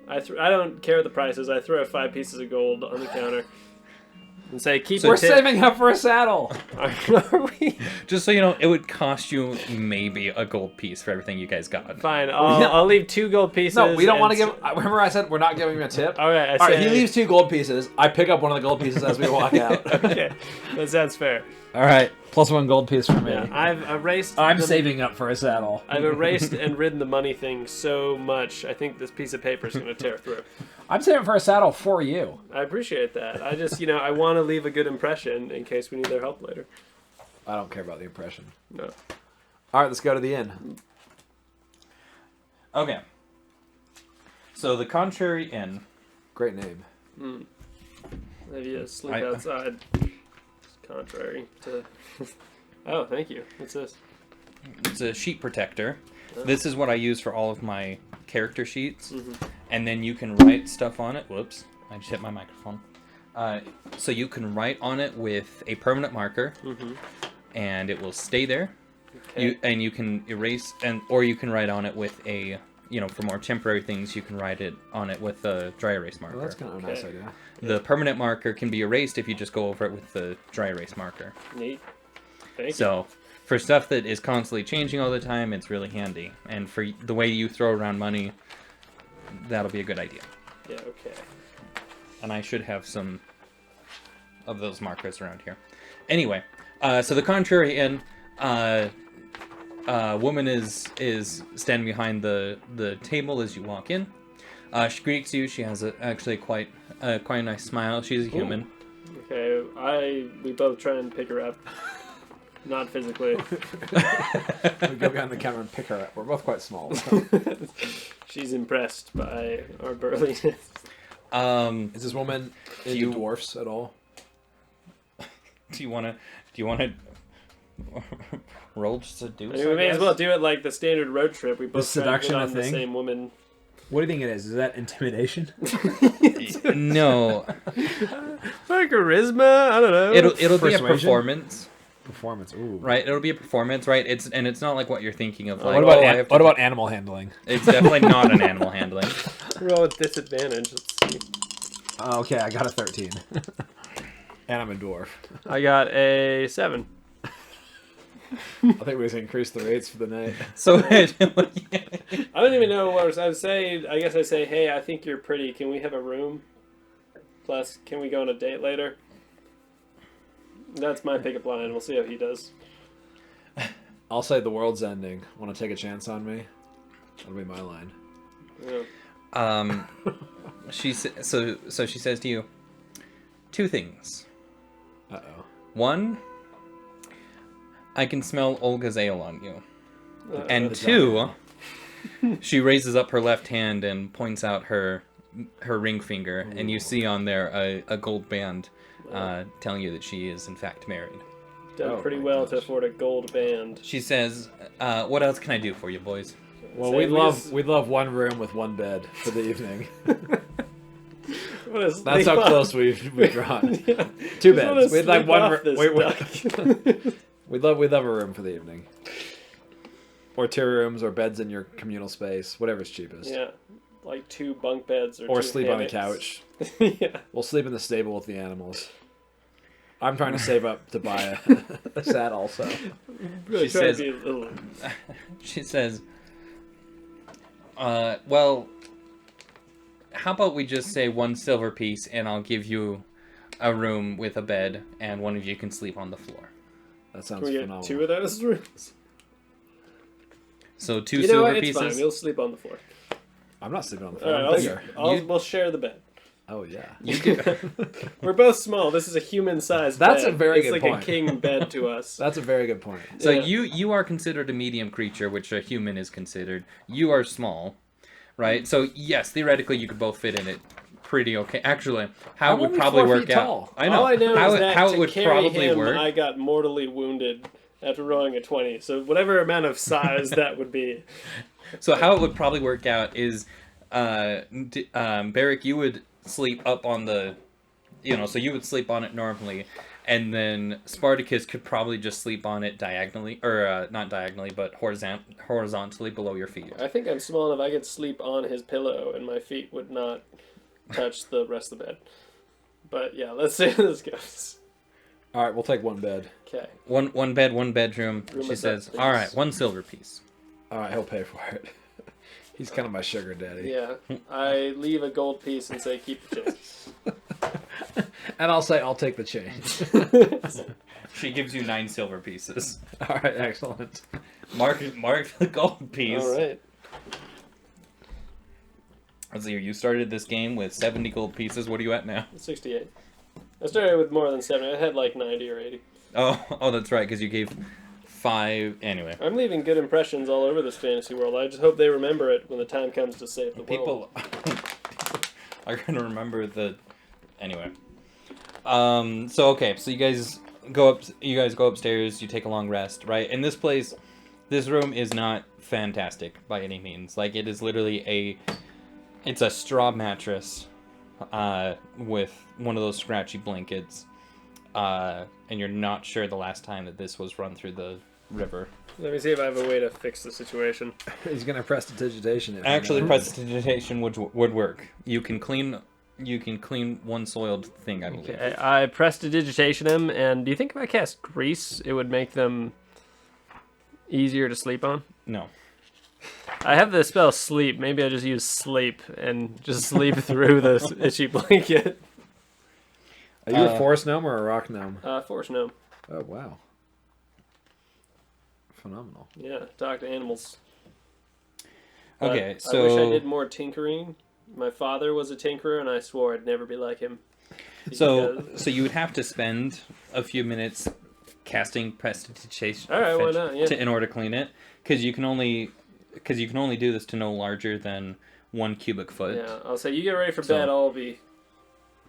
I don't care the prices. I throw 5 pieces of gold on the counter and say, "Keep We're your tip." saving up for a saddle. Are we? Just so you know, it would cost you maybe a gold piece for everything you guys got. Fine. I'll leave 2 gold pieces. No, we don't want to and give... Remember I said we're not giving him a tip? Okay, I All right, say- he leaves 2 gold pieces. I pick up one of the gold pieces as we walk out. Okay, that sounds fair. All right, plus 1 gold piece for me. Yeah, I've erased. I'm the- saving up for a saddle. I've erased and ridden the money thing so much. I think this piece of paper is going to tear through. I'm saving for a saddle for you. I appreciate that. I just, I want to to leave a good impression in case we need their help later. I don't care about the impression. No. All right, let's go to the inn. Okay. So the Contrary Inn. Great name. Maybe you sleep I- outside. Contrary to. Oh, thank you. What's this? It's a sheet protector. This is what I use for all of my character sheets. And then you can write stuff on it. Whoops, I just hit my microphone. So you can write on it with a permanent marker, and it will stay there. Okay. You can erase, or you can write on it with a, for more temporary things, you can write it on it with a dry erase marker. Well, that's kind of a nice Okay. idea. The permanent marker can be erased if you just go over it with the dry erase marker. Neat. Thank you. So, for stuff that is constantly changing all the time, it's really handy. And for the way you throw around money, that'll be a good idea. Yeah, okay. And I should have some of those markers around here. Anyway, so the Contrary Inn, woman is standing behind the table as you walk in. She greets you. She has actually quite a nice smile. She's a human. Okay, we both try and pick her up. Not physically. We go behind the counter and pick her up. We're both quite small. She's impressed by our burliness. Is this woman into you- dwarfs at all? Do you want to roll to seduce? I mean, we may as well do it like the standard road trip. We both Is try and seduction hit a on the thing? same woman. What do you think it is? Is that intimidation? No, For charisma? I don't know. it'll be a Persuasion? performance, Performance. Ooh. right? It'll be a performance, right? It's not like what you're thinking of. Like, What about oh, I have to what about animal handling? It's definitely not an animal handling. Roll with disadvantage. Let's see. Okay, I got a 13. And I'm a dwarf. I got a 7. I think we just increased the rates for the night. So I don't even know what I would say. I guess I say, hey, I think you're pretty. Can we have a room? Plus, can we go on a date later? That's my pickup line. We'll see how he does. I'll say the world's ending. Want to take a chance on me? That'll be my line. Yeah. she says to you, 2 things. Uh-oh. 1, I can smell Olga's ale on you. And that's 2, she raises up her left hand and points out her ring finger, and you see on there a gold band telling you that she is in fact married. Done Oh pretty my well gosh. to afford a gold band. She says, what else can I do for you, boys? Well, Say we'd we love one room with one bed for the evening. What is That's how close we've drawn. 2 Just wanna beds. We'd like sleep one. off this duck. We'd love a room for the evening. Or 2 rooms, or beds in your communal space, whatever's cheapest. Yeah, like 2 bunk beds Or 2 sleep on a hammocks. couch. Yeah. We'll sleep in the stable with the animals. I'm trying to save up to buy a saddle also. Really She try to says- be a little. She says, well, how about we just say 1 silver piece, and I'll give you a room with a bed, and one of you can sleep on the floor. That sounds Can we get phenomenal. 2 of those rooms? So 2 You know silver what? It's pieces. fine. We'll sleep on the floor. I'm not sleeping on the All floor. right, I'm bigger. we'll share the bed. Oh yeah. We're both small. This is a human-sized That's bed. a very it's good like point. a king bed to us. That's a very good point. So Yeah. you are considered a medium creature, which a human is considered. You are small, right? So yes, theoretically you could both fit in it pretty okay. Actually, how I'm it would only probably 4 work feet out. tall. I know. All I know how is it, that how to it would carry probably him, work. I got mortally wounded after rolling a 20. So whatever amount of size that would be. So how it would probably work out is, Barrick, you would sleep up on the, so you would sleep on it normally, and then Spartacus could probably just sleep on it diagonally, or not diagonally, but horizontally below your feet. I think I'm small enough I could sleep on his pillow and my feet would not touch the rest of the bed. But yeah, let's see how this goes. All right, we'll take 1 bed. Okay. One bed, 1 bedroom. Room She of says, beds, all right, please." 1 silver piece. All right, he'll pay for it. He's kind of my sugar daddy. Yeah. I leave a gold piece and say keep the change. And I'll say I'll take the change. She gives you 9 silver pieces. All right, excellent. Mark the gold piece. All right. Let's see here. You started this game with 70 gold pieces. What are you at now? 68. I started with more than 70. I had like 90 or 80. Oh, that's right, because you gave 5. Anyway, I'm leaving good impressions all over this fantasy world. I just hope they remember it when the time comes to save the world. people are gonna remember the. Anyway, so okay, so you guys go upstairs. You take a long rest, right? And this place, this room is not fantastic by any means. Like, it is literally it's a straw mattress, with one of those scratchy blankets, and you're not sure the last time that this was run through the river. Let me see if I have a way to fix the situation. He's gonna prestidigitation it. Actually, prestidigitation would work. You can clean one soiled thing, I believe. Okay, I prestidigitation them, and do you think if I cast grease, it would make them easier to sleep on? No. I have the spell sleep. Maybe I just use sleep and just sleep through this itchy blanket. Are you a forest gnome or a rock gnome? Force gnome. Oh wow. Phenomenal. Yeah, talk to animals. Okay, I so wish I did more tinkering. My father was a tinkerer, and I swore I'd never be like him. so you would have to spend a few minutes casting prestidigitation. All right, why not? Yeah. In order to clean it, because you can only do this to no larger than 1 cubic foot. Yeah, I'll say you get ready for So- bed. I'll be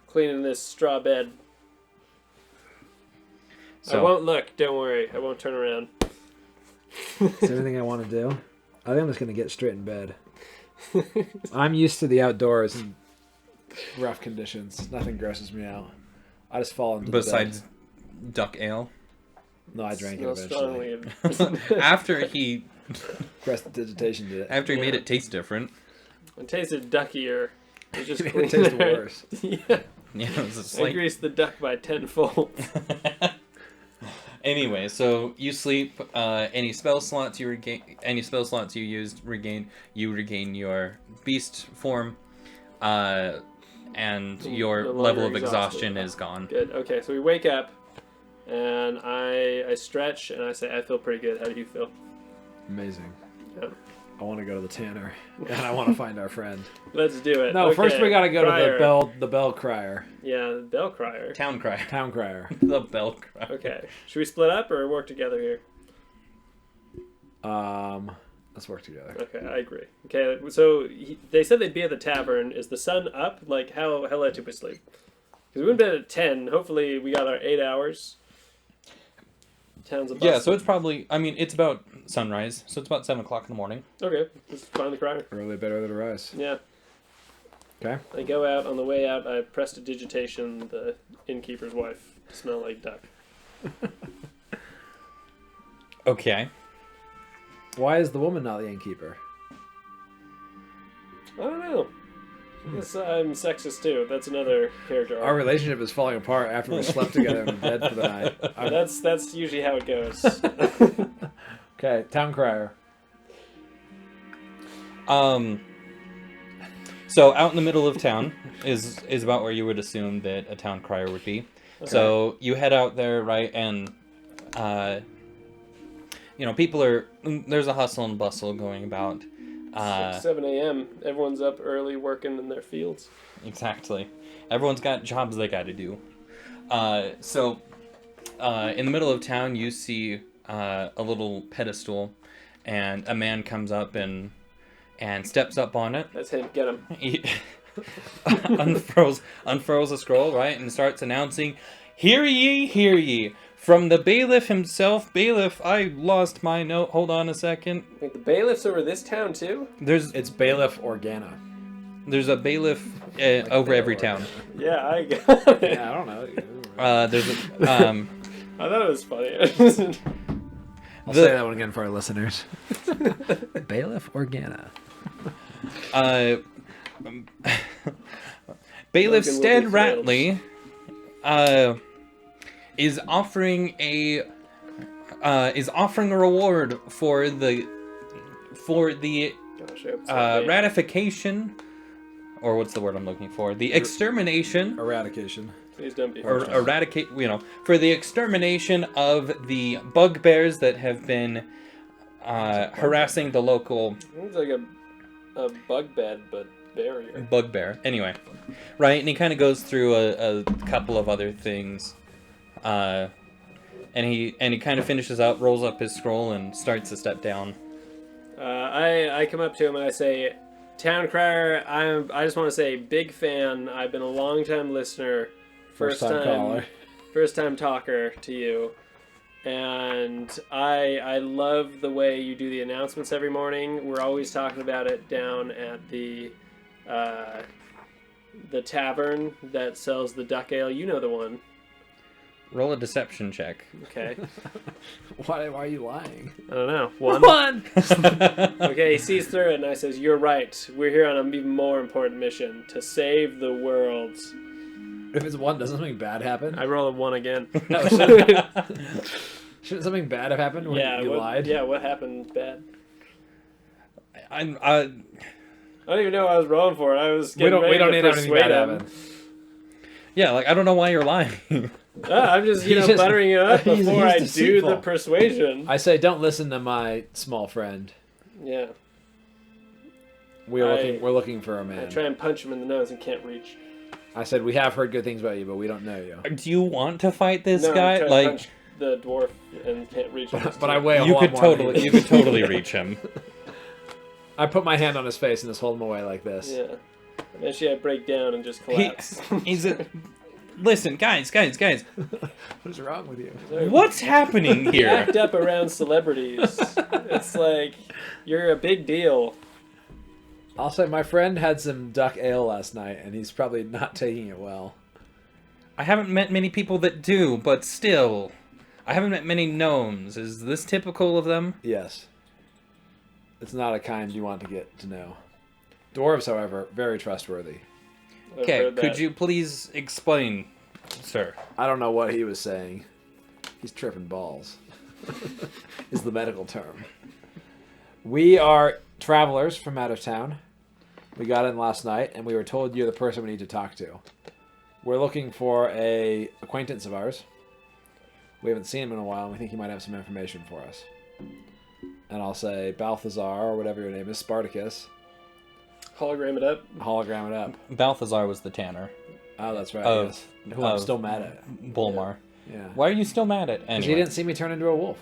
cleaning this straw bed. I So won't look. Don't worry. I won't turn around. Is there anything I want to do? I think I'm just gonna get straight in bed. I'm used to the outdoors and rough conditions. Nothing grosses me out. I just fall into besides duck ale, the bed. No, I drank it Smells eventually. strongly. after he Prestidigitation did it. made it taste different. It tasted duckier. It just It tasted worse. Yeah. Yeah, it was a I slight. greased the duck by tenfold. Anyway, so you sleep. Any spell slots you used regain your beast form, and your No longer level of exhausted. exhaustion is gone. Good. Okay, so we wake up, and I stretch, and I say, I feel pretty good. How do you feel? Amazing. Yeah. I want to go to the tanner, and I want to find our friend. Let's do it. No, Okay, first we gotta go crier. to the bell crier, Yeah, the bell crier. Town cry. town crier. The bell cry. Okay. Should we split up or work together here? Let's work together. Okay, I agree. Okay, so they said they'd be at the tavern. Is the sun up? Like, how late did we sleep? Because we went to bed at 10. Hopefully we got our 8 hours. Town's a bust. Yeah, so it's probably. I mean, it's about sunrise, so it's about 7 o'clock in the morning. Okay, let's find the crier. Early bed, early to rise. Yeah. Okay. I go out. On the way out, I prestidigitation the innkeeper's wife to smell like duck. Okay. Why is the woman not the innkeeper? I don't know. I guess I'm sexist too. That's another character Our arc. relationship is falling apart after we slept together in bed for the night. That's usually how it goes. Okay, town crier. So out in the middle of town is about where you would assume that a town crier would be. Okay. So you head out there, right, and there's a hustle and bustle going about. 7 a.m. Everyone's up early working in their fields. Exactly. Everyone's got jobs they got to do. So in the middle of town, you see a little pedestal, and a man comes up and steps up on it. That's him. Get him. He unfurls a scroll, right, and starts announcing, "Hear ye, hear ye! From the bailiff himself, bailiff, I lost my note. Hold on a second. Wait, the bailiff's over this town too? It's bailiff Organa. There's a bailiff over every town. Yeah, I got it. Yeah, I don't know. There's a, I thought it was funny. I'll say that one again for our listeners. Bailiff Organa. Bailiff Logan will Stead be Ratley is offering a reward for the Gosh, I hope it's not me. ratification, or what's the word I'm looking for? The extermination Eradication. Please don't be or harsh. eradicate, for the extermination of the bugbears that have been harassing the local. It's like a bug bed, but barrier. Bugbear. Anyway, right, and he kind of goes through a couple of other things, and he kind of finishes up, rolls up his scroll, and starts to step down. I come up to him and I say, Town Crier, I just want to say, big fan. I've been a long time listener, First time caller. first time talker to you, and I love the way you do the announcements every morning. We're always talking about it down at the tavern that sells the duck ale. You know the one. Roll a deception check. Okay. Why are you lying? I don't know. One. One! Okay, he sees through it and I says, "You're right. We're here on an even more important mission to save the world." If it's one, doesn't something bad happen? I roll a 1 again. No, shouldn't something bad have happened when you lied? Yeah, what happened bad? I I don't even know what I was rolling for. I was We getting don't ready need to anything persuade bad him. happen. yeah, like I don't know why you're lying. I'm just, He's just- buttering it up he's before I do deceitful. the persuasion. I say, don't listen to my small friend. Yeah. We're looking for a I man. try and punch him in the nose and can't reach. I said, we have heard good things about you, but we don't know you. Do you want to fight this No, guy? I'm trying to Like, punch the dwarf and can't reach him. But I weigh a you whole could lot more than totally, he you does. could totally reach him. I put my hand on his face and just hold him away like this. Yeah. Eventually I break down and just collapse. He's a. Listen, guys. What is wrong with you? What's happening You here? act up around celebrities. It's like, you're a big deal. I'll say my friend had some duck ale last night, and he's probably not taking it well. I haven't met many people that do, but still, I haven't met many gnomes. Is this typical of them? Yes. It's not a kind you want to get to know. Dwarves, however, very trustworthy. I've Okay, heard could that. you please explain, sir? I don't know what he was saying. He's tripping balls. Is the medical term. We are travelers from out of town. We got in last night, and we were told you're the person we need to talk to. We're looking for a acquaintance of ours. We haven't seen him in a while, and we think he might have some information for us. And I'll say Balthazar, or whatever your name is, Spartacus. Hologram it up? Hologram it up. Balthazar was the tanner. Oh, that's right. Of- Yes. Who I'm of- still mad at. Bulmar. Yeah. Why are you still mad at? Because Anyway, he didn't see me turn into a wolf.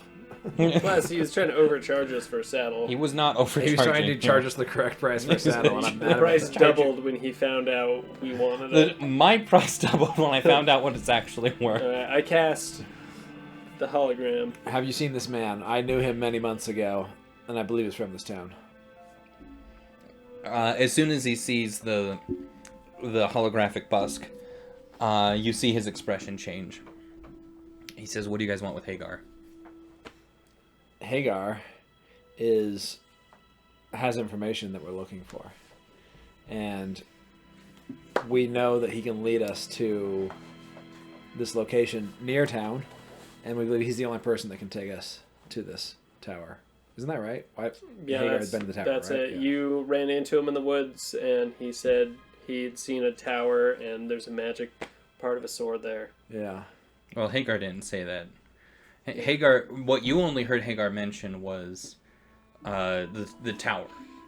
Plus, he was trying to overcharge us for a saddle. he was not overcharging. He was trying to charge us the correct price for a saddle, and I'm mad The about price that. doubled when he found out we wanted it. My price doubled when I found out what it's actually worth. I cast the hologram. Have you seen this man? I knew him many months ago, and I believe he's from this town. As soon as he sees the holographic busk, you see his expression change. He says, "What do you guys want with Hagar?" Hagar has information that we're looking for, and we know that he can lead us to this location near town, and we believe he's the only person that can take us to this tower. Isn't that right? Yeah, Hagar that's, had been to the tower, that's right? it. Yeah. You ran into him in the woods, and he said he'd seen a tower, and there's a magic part of a sword there. Yeah. Well, Hagar didn't say that. Hagar, what you only heard Hagar mention was the tower,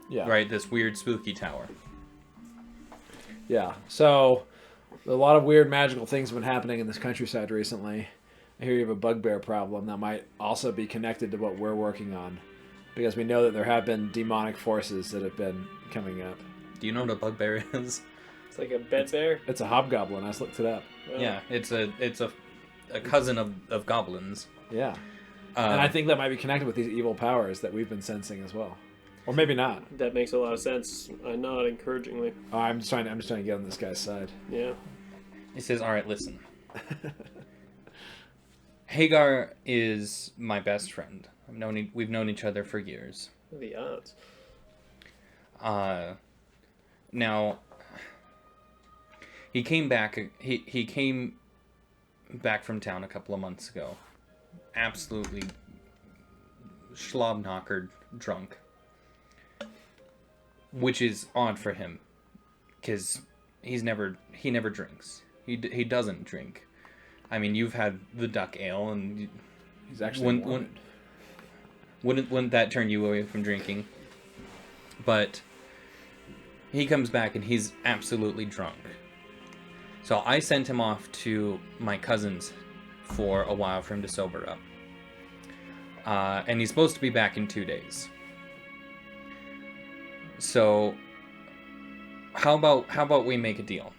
Yeah. right? This weird, spooky tower. Yeah. So, a lot of weird magical things have been happening in this countryside recently. I hear you have a bugbear problem that might also be connected to what we're working on, because we know that there have been demonic forces that have been coming up. Do you know what a bugbear is? It's like a bed bear. It's a hobgoblin. I just looked it up. Well, Yeah, it's a cousin of goblins. Yeah. And I think that might be connected with these evil powers that we've been sensing as well, or maybe not. That makes a lot of sense. I nod encouragingly. Oh, I'm just trying to get on this guy's side. Yeah. He says, "All right, listen. Hagar is my best friend. We've known each other for years. The odds. Now he came back. He came back from town a couple of months ago, absolutely schlobknockered drunk, which is odd for him, because he never drinks. He doesn't drink. I mean, you've had the duck ale, and He's actually wouldn't that turn you away from drinking? But he comes back and he's absolutely drunk. So I sent him off to my cousin's for a while for him to sober up. And he's supposed to be back in 2 days. So how about we make a deal?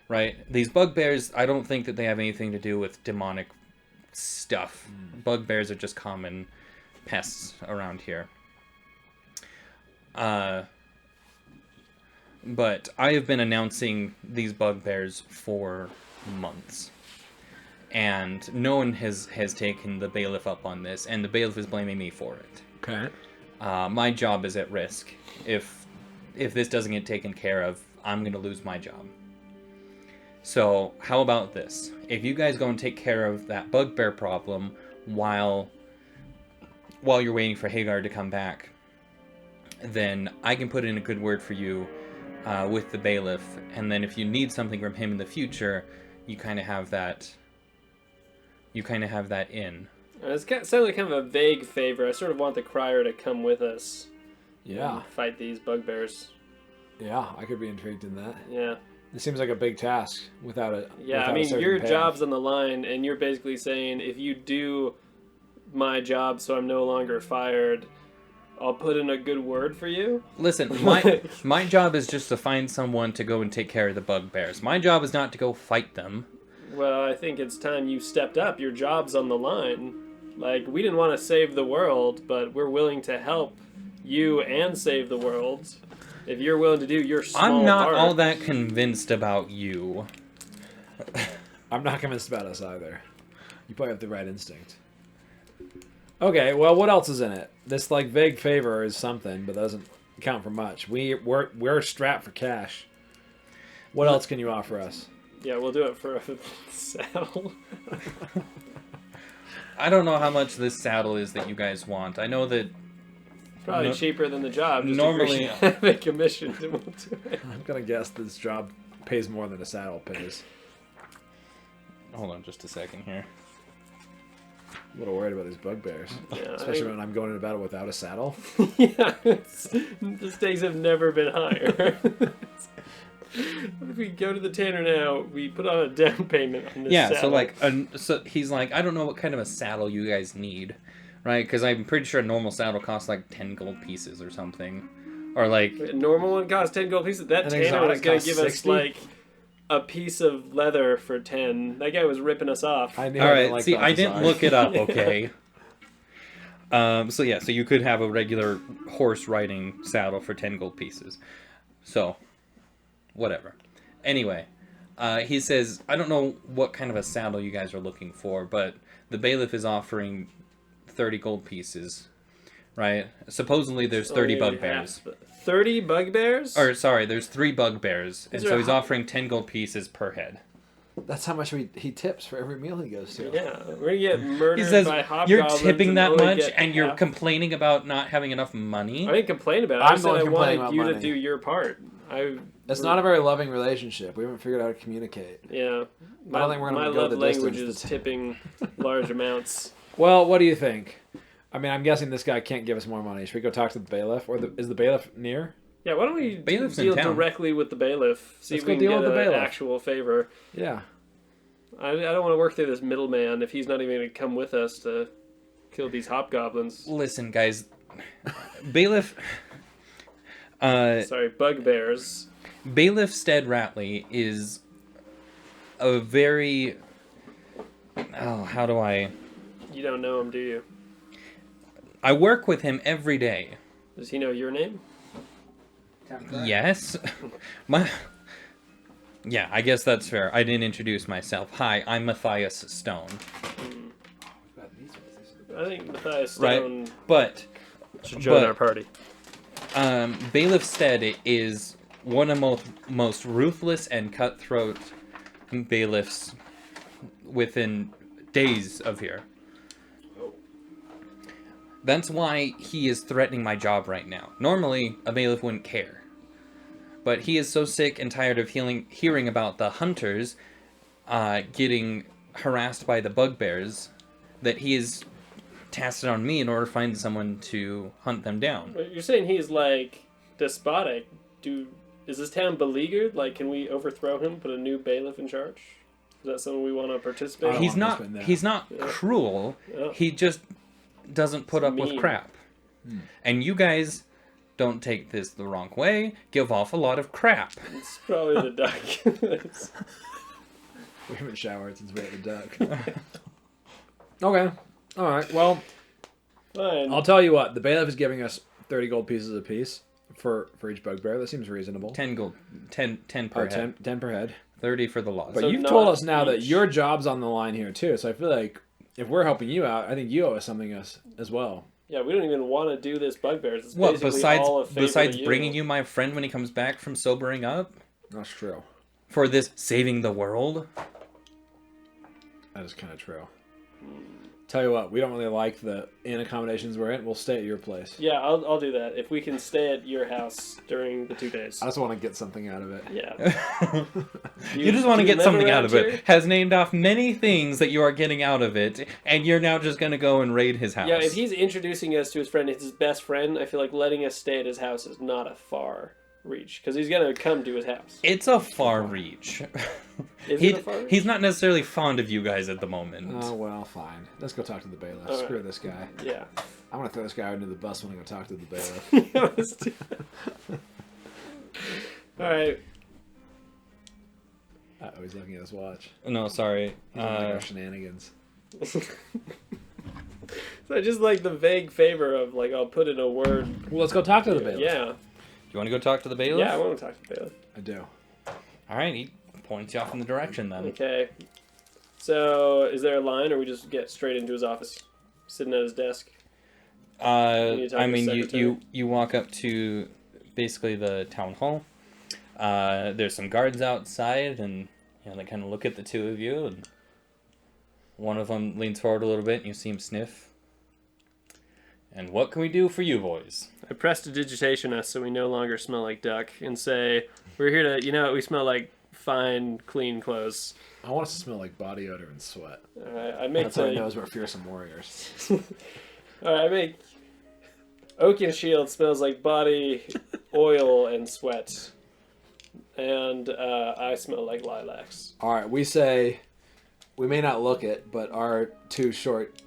Right? These bugbears, I don't think that they have anything to do with demonic stuff. Bugbears are just common pests around here. But I have been announcing these bugbears for months. And no one has taken the bailiff up on this, and the bailiff is blaming me for it. Okay. My job is at risk. If this doesn't get taken care of, I'm going to lose my job. So, how about this? If you guys go and take care of that bugbear problem while you're waiting for Hagar to come back, then I can put in a good word for you with the bailiff, and then if you need something from him in the future, you kind of have that in. It's sounding like kind of a vague favor. I sort of want the crier to come with us. Yeah. And fight these bugbears. Yeah, I could be intrigued in that. Yeah. It seems like a big task without it. Yeah, I mean, your job's on the line, and you're basically saying, if you do my job so I'm no longer fired, I'll put in a good word for you? Listen, my job is just to find someone to go and take care of the bugbears. My job is not to go fight them. Well, I think it's time you stepped up. Your job's on the line. Like, we didn't want to save the world, but we're willing to help you and save the world. If you're willing to do your small part. I'm not all that convinced about you. I'm not convinced about us either. You probably have the right instinct. Okay, well, what else is in it? This like vague favor is something, but doesn't count for much. We're strapped for cash. What else can you offer us? Yeah, we'll do it for a saddle. I don't know how much this saddle is that you guys want. I know that Probably cheaper than the job. Just normally have a commission to do it. I'm gonna guess this job pays more than a saddle pays. Hold on just a second here. I'm a little worried about these bugbears, Yeah, especially when I'm going into battle without a saddle. Yeah, the stakes have never been higher. If we go to the tanner now, we put on a down payment on this saddle. So he's like, I don't know what kind of a saddle you guys need, right? Because I'm pretty sure a normal saddle costs like 10 gold pieces or something, or like A normal one costs 10 gold pieces. That An tanner was exotic going costs to give us 60? like a piece of leather for 10. That guy was ripping us off. I knew. all I right. didn't like See, I didn't Balthazar. look it up. Okay. So you could have a regular horse riding saddle for 10 gold pieces. So, whatever. Anyway, he says, I don't know what kind of a saddle you guys are looking for, but the bailiff is offering 30 gold pieces, right? Supposedly there's 30 Only bugbears. half. 30 bugbears? Or, sorry, there's 3 bugbears, and Is there so a he's hot- offering 10 gold pieces per head. That's how much he tips for every meal he goes to. Yeah, we're going to get murdered He says, by hobgoblins. you're tipping and that only much, get and you're half." complaining about not having enough money? I didn't complain about it. I'm I said the one I complaining wanted about you to money. do your part. It's not a very loving relationship. We haven't figured out how to communicate. Yeah. I don't think we're my gonna go love the language distance is to- tipping large amounts. Well, what do you think? I mean, I'm guessing this guy can't give us more money. Should we go talk to the bailiff, or is the bailiff near? Yeah, why don't we Bailiff's in deal town. directly with the bailiff? See Let's if we go can deal get with the an bailiff. actual favor. Yeah. I don't want to work through this middleman if he's not even going to come with us to kill these hobgoblins. Listen, guys. Bailiff... Sorry, bugbears. Bailiff Stead Ratley is a very... Oh, how do I... You don't know him, do you? I work with him every day. Does he know your name? Yes. Yeah, I guess that's fair. I didn't introduce myself. Hi, I'm Matthias Stone. I think Matthias Right. Stone But should join but- our party. Bailiff Stead is one of most ruthless and cutthroat bailiffs within days of here. That's why he is threatening my job right now. Normally, a bailiff wouldn't care. But he is so sick and tired of hearing about the hunters getting harassed by the bugbears that he is tasked it on me in order to find someone to hunt them down. But you're saying he's like despotic. Is this town beleaguered? Like, can we overthrow him, put a new bailiff in charge? Is that something we want to participate in? He's want not. this one now. He's not Yeah. cruel. Yeah. He just doesn't put It's up with mean. crap. And you guys don't take this the wrong way. Give off a lot of crap. It's probably the duck. We haven't showered since we had the duck. Okay. All right. Well, Fine. I'll tell you what. The bailiff is giving us 30 gold pieces apiece for each bugbear. That seems reasonable. 10 gold. 10 per Or head. 10 per head. 30 for the laws. But So you've not told us now that each. your job's on the line here too. So I feel like if we're helping you out, I think you owe us something as well. Yeah, we don't even want to do this bugbears. It's What basically all a favor besides to bringing you my friend when he comes back from sobering up That's true. for this saving the world? That is kind of true. Tell you what, we don't really like the inn accommodations we're in. We'll stay at your place. Yeah, I'll do that if we can stay at your house during the 2 days. I just want to get something out of it. Yeah. You just want to do get live something out around of here? it. Has named off many things that you are getting out of it, and you're now just gonna go and raid his house. Yeah, if he's introducing us to his friend, it's his best friend, I feel like letting us stay at his house is not a far reach because he's gonna come to his house. It's a far reach. Is it a far reach? He's not necessarily fond of you guys at the moment. Oh, well, fine. Let's go talk to the bailiff. All right. Screw this guy. Yeah. I'm going to throw this guy under the bus when I go talk to the bailiff. Let's do that. All right. Oh, he's looking at his watch. No, sorry. He doesn't like our shenanigans. So I just like the vague favor of like I'll put in a word. Well, let's go talk to the bailiff. Yeah. You want to go talk to the bailiff? Yeah, I want to talk to the bailiff. I do. All right, he points you off in the direction then. Okay. So is there a line, or we just get straight into his office, sitting at his desk? you talk I to the mean, secretary? you walk up to basically the town hall. There's some guards outside, and they kind of look at the two of you. And one of them leans forward a little bit, and you see him sniff. And what can we do for you boys? I prestidigitation us so we no longer smell like duck, and say we're here to. We smell like fine, clean clothes. I want us to smell like body odor and sweat. All right, I make That's how he the. knows we're fearsome warriors. All right, I make Oakenshield smells like body oil and sweat, and I smell like lilacs. All right, we say we may not look it, but our two short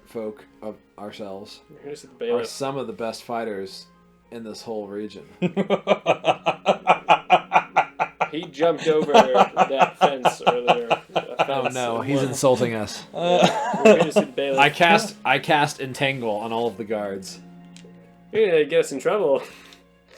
folk of ourselves Here's the are bailiff. some of the best fighters in this whole region. He jumped over that fence earlier. Oh no, he's insulting us. We're here to see the bailiff. I cast entangle on all of the guards. You're gonna get us in trouble.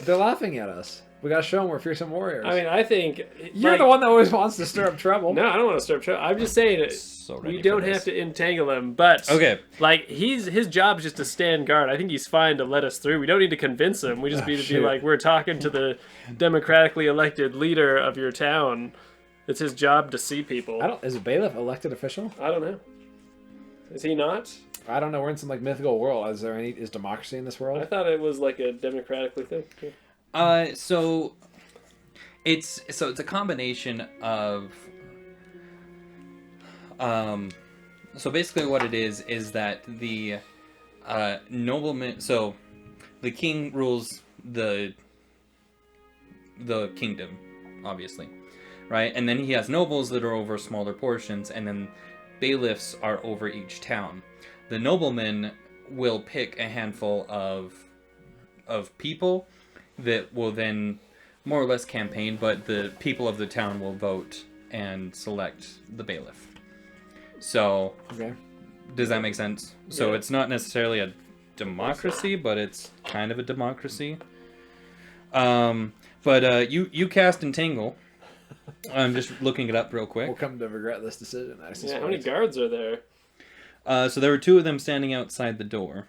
They're laughing at us. We gotta show them we're fearsome warriors. I mean, I think you're the one that always wants to stir up trouble. No, I don't want to stir up trouble. I'm just saying it. So ready You for don't this. have to entangle him, but Okay. like his job is just to stand guard. I think he's fine to let us through. We don't need to convince him. We just need to be shoot. like, we're talking to the democratically elected leader of your town. It's his job to see people. Is a bailiff elected official? I don't know. Is he not? I don't know. We're in some like mythical world. Is democracy in this I world? thought it was like a democratically thing. So it's a combination of so basically what it is that the nobleman, so the king rules the kingdom, obviously, right? And then he has nobles that are over smaller portions, and then bailiffs are over each town. The nobleman will pick a handful of people that will then more or less campaign, but the people of the town will vote and select the bailiff. So, Okay. does that make sense? So Yeah. it's not necessarily a democracy, but it's kind of a democracy. But you cast Entangle. I'm just looking it up real quick. We'll come to regret this decision. I Yeah, suspect. how many guards are there? So there were two of them standing outside the door.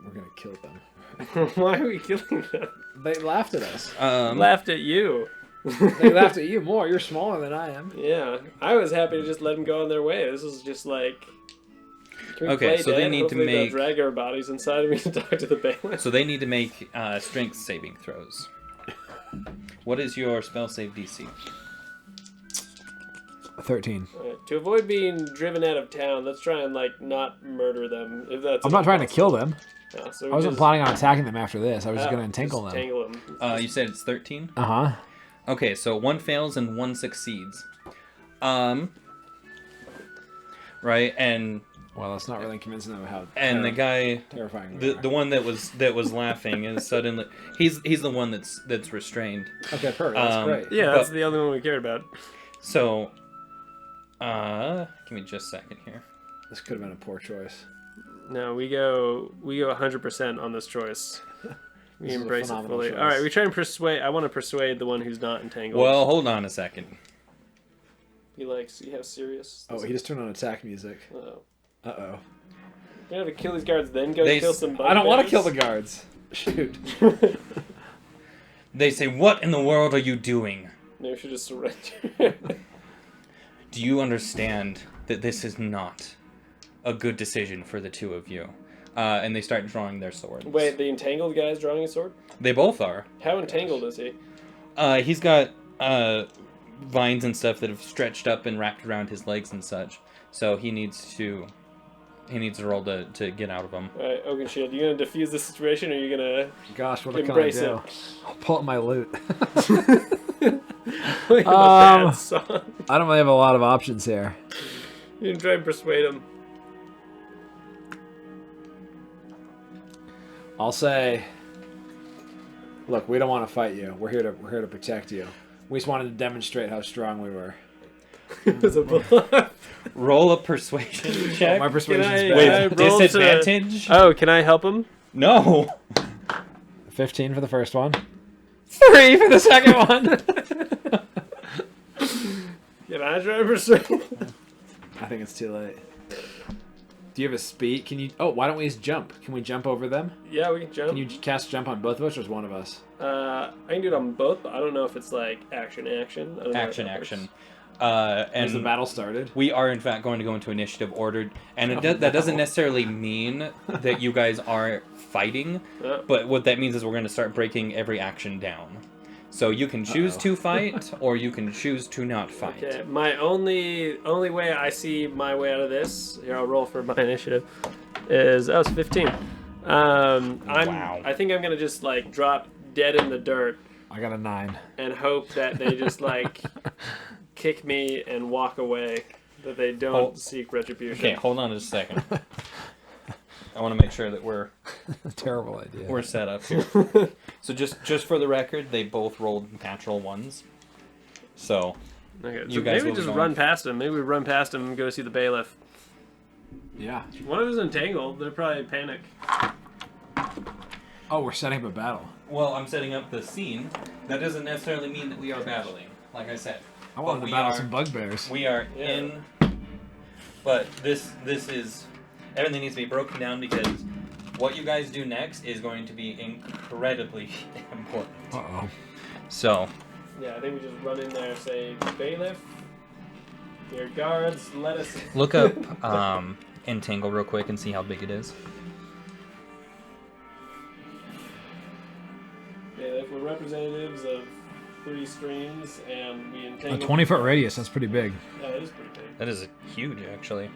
We're gonna kill them. Why are we killing them? They laughed at us. Laughed at you. They laughed at you more. You're smaller than I am. Yeah, I was happy to just let them go on their way. This is just like. Can we Okay, play so they dead? need to Hopefully make- they'll drag our bodies inside of me to talk to the bailiff. So they need to make strength saving throws. What is your spell save DC? 13. Alright, to avoid being driven out of town, let's try and like not murder them. If that's I'm not trying to possible. kill them. So I wasn't planning on attacking them after this. I was just going to entangle them. Tangle them. You said it's 13? Uh-huh. Okay, so one fails and one succeeds. Right, and Well, that's not really convincing them of how the guy, terrifying we the one that was laughing is suddenly he's the one that's restrained. Okay, perfect. That's great. Yeah, But- that's the only one we cared about. So, give me just a second here. This could have been a poor choice. No, we go 100% on this choice. We This is a embrace it phenomenal fully. choice. All right, we try and persuade. I want to persuade the one who's not entangled. Well, hold on a second. He likes. You have serious. Oh, he just turned on attack music. Uh-oh. Uh-oh. You have to kill these guards, then go They kill s- some. I don't want to bugbears? kill the guards. Shoot. They say, "What in the world are you doing? Maybe we should just surrender. Do you understand that this is not a good decision for the two of you?" And they start drawing their swords. Wait, the entangled guy's drawing a sword? They both are. How entangled is he? He's got vines and stuff that have stretched up and wrapped around his legs and such. So he needs to roll to get out of them. All right, Oakenshield, you gonna defuse the situation, or are you gonna Gosh, what can I embrace do? it? I'll pull up my loot. Look at the bad song. I don't really have a lot of options here. You can try and persuade him. I'll say, look, we don't want to fight you. We're here to protect you. We just wanted to demonstrate how strong we were. It was a bluff. Roll a persuasion check. My persuasion's I- bad. with roll to- disadvantage. Oh, can I help him? No. 15 for the first one. 3 for the second one. Can I try and persuade him? I think it's too late. Do you have a speed? Can you? Oh, why don't we just jump? Can we jump over them? Yeah, we can jump. Can you cast jump on both of us, or is one of us? I can do it on both, but I don't know if it's like action. I don't know how Action. that works. Has the And battle started? we are in fact going to go into initiative order, and that doesn't necessarily mean that you guys are fighting, but what that means is we're going to start breaking every action down. So you can choose to fight, or you can choose to not fight. Okay, my only way I see my way out of this, here I'll roll for my initiative, is, it's 15. Wow. I think I'm gonna just like drop dead in the dirt I got a 9. and hope that they just like kick me and walk away, that they don't Oh. seek retribution. Okay, hold on just a second. I want to make sure that we're Terrible idea. set up here. So just for the record, they both rolled natural ones. So Okay, You so guys maybe will we be just going- run past them. Maybe we run past them and go see the bailiff. Yeah. One of us entangled. They're probably panic. Oh, we're setting up a battle. well, I'm setting up the scene. That doesn't necessarily mean that we are battling. Like I said, I wanted But to we battle are- some bugbears. we are Yeah. in. But this is everything needs to be broken down because what you guys do next is going to be incredibly important. Uh-oh. So Yeah, I think we just run in there and say, bailiff, your guards, let us. look up Entangle real quick and see how big it is. Bailiff, we're representatives of 3 streams, and we A entangle. 20-foot radius, that's pretty big. Yeah, it is pretty big. That is huge, actually.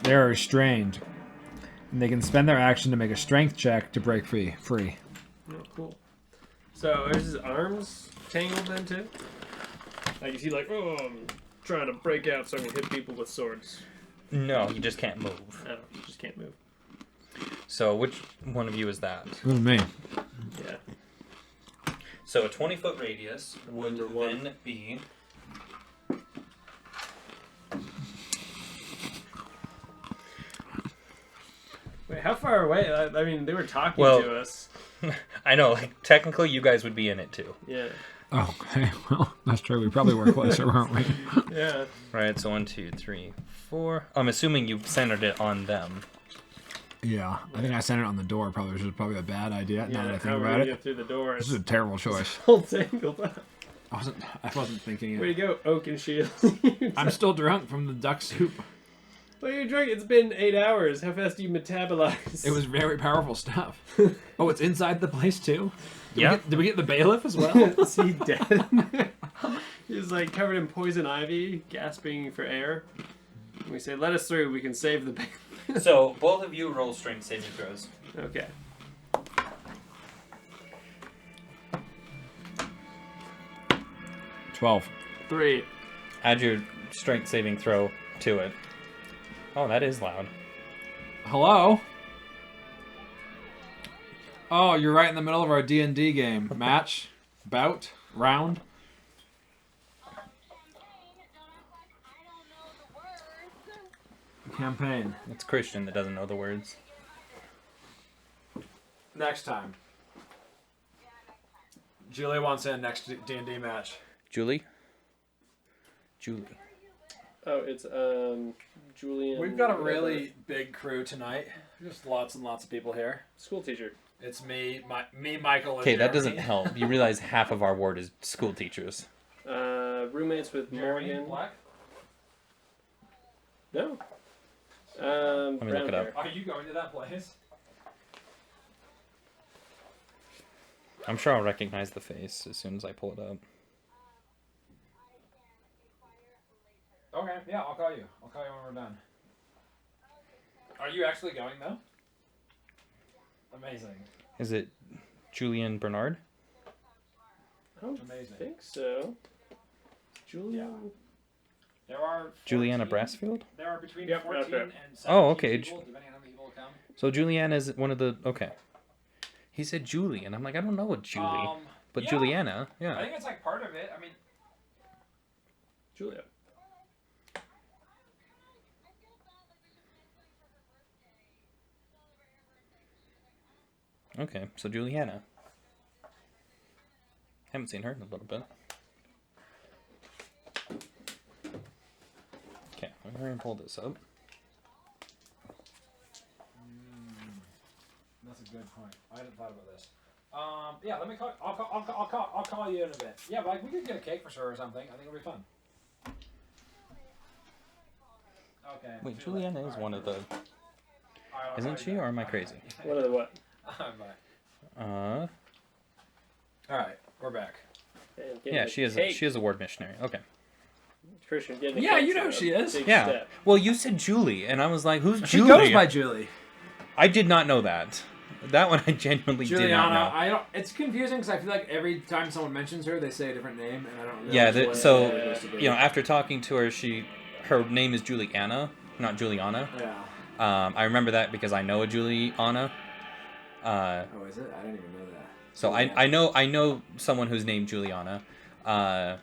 They're restrained. And they can spend their action to make a strength check to break free. Oh, cool. So, are his arms tangled then, too? Like, is he like, oh, I'm trying to break out so I can hit people with swords? No, you just can't move. Oh, you just can't move. So which one of you is that? Who's me? Yeah. So a 20-foot radius would Number one. then be. Wait, how far away? I mean, they were talking Well- to us. I know, like technically you guys would be in it too, Yeah. Oh, okay. Well, that's true. We probably were closer, weren't we? Yeah. right? So 1, 2, 3, 4. I'm assuming you've centered it on them. Yeah. I think I sent it on the door, probably, which is probably a bad idea now that I How think are we about gonna it. get through the door? This is a terrible choice. Whole tangled up. I wasn't thinking Way to it. go, Oakenshield. I'm still drunk from the duck soup. Well, you're drunk. It's been 8 hours. How fast do you metabolize? It was very powerful stuff. Oh, it's inside the place too? Yeah. Did we get the bailiff as well? Is he dead? He's like covered in poison ivy, gasping for air. And we say, "Let us through. We can save the bailiff." So both of you roll strength saving throws. Okay. $12. 3. Add your strength saving throw to it. Oh, that is loud. Hello? Oh, you're right in the middle of our D&D game. Match? Bout? Round? Campaign. It's Christian that doesn't know the words. Next time. Julie wants in next D&D match. Julie? Julie. Oh, it's Julian. We've got a really big crew tonight. Just lots and lots of people here. school teacher. It's me, Michael, and Okay, that doesn't Jeremy. help. You realize half of our ward is school teachers. Roommates with Jeremy, Morgan. Black? No. me look it up. Are you going to that place? I'm sure I'll recognize the face as soon as I pull it up. Okay, yeah, I'll call you. I'll call you when we're done. Are you actually going, though? Amazing. Is it Julian Bernard? I don't Amazing. think so. Julian. There are Juliana 14 Brassfield? There are between Yep, 14 okay. and 17 Oh, okay. people, depending on how many people come. So Juliana is one of the... Okay. He said Julie, and I'm like, I don't know what Julie. But yeah. Juliana, I yeah. think it's like part of it. I mean, Julia. Okay, so Juliana. Haven't seen her in a little bit. Okay, I'm going to pull this up. that's a good point. I hadn't thought about this. Yeah, let me call. I'll call you in a bit. Yeah, but like we could get a cake for sure or something. I think it'll be fun. Okay. Wait, feel like- Juliana is alright, one of the... alright, I'll Isn't call she, you or am I back. crazy? What are the what? Bye. Uh, All right, we're back. Man, getting yeah, a she is. cake. She is a ward missionary. Okay. Christian getting a Yeah, cake you know is a she is. big Yeah. step. Well, you said Julie, and I was like, "Who's She Julie?" goes by Julie. I did not know that. That one I genuinely did not Juliana. know. I don't. It's confusing because I feel like every time someone mentions her, they say a different name, and I don't know. Yeah, which that, one so it is supposed to be. you know, after talking to her, her name is Juliana, not Juliana. Yeah. I remember that because I know a Juliana. Oh, is it? I didn't even know that. So I know someone who's named Juliana, but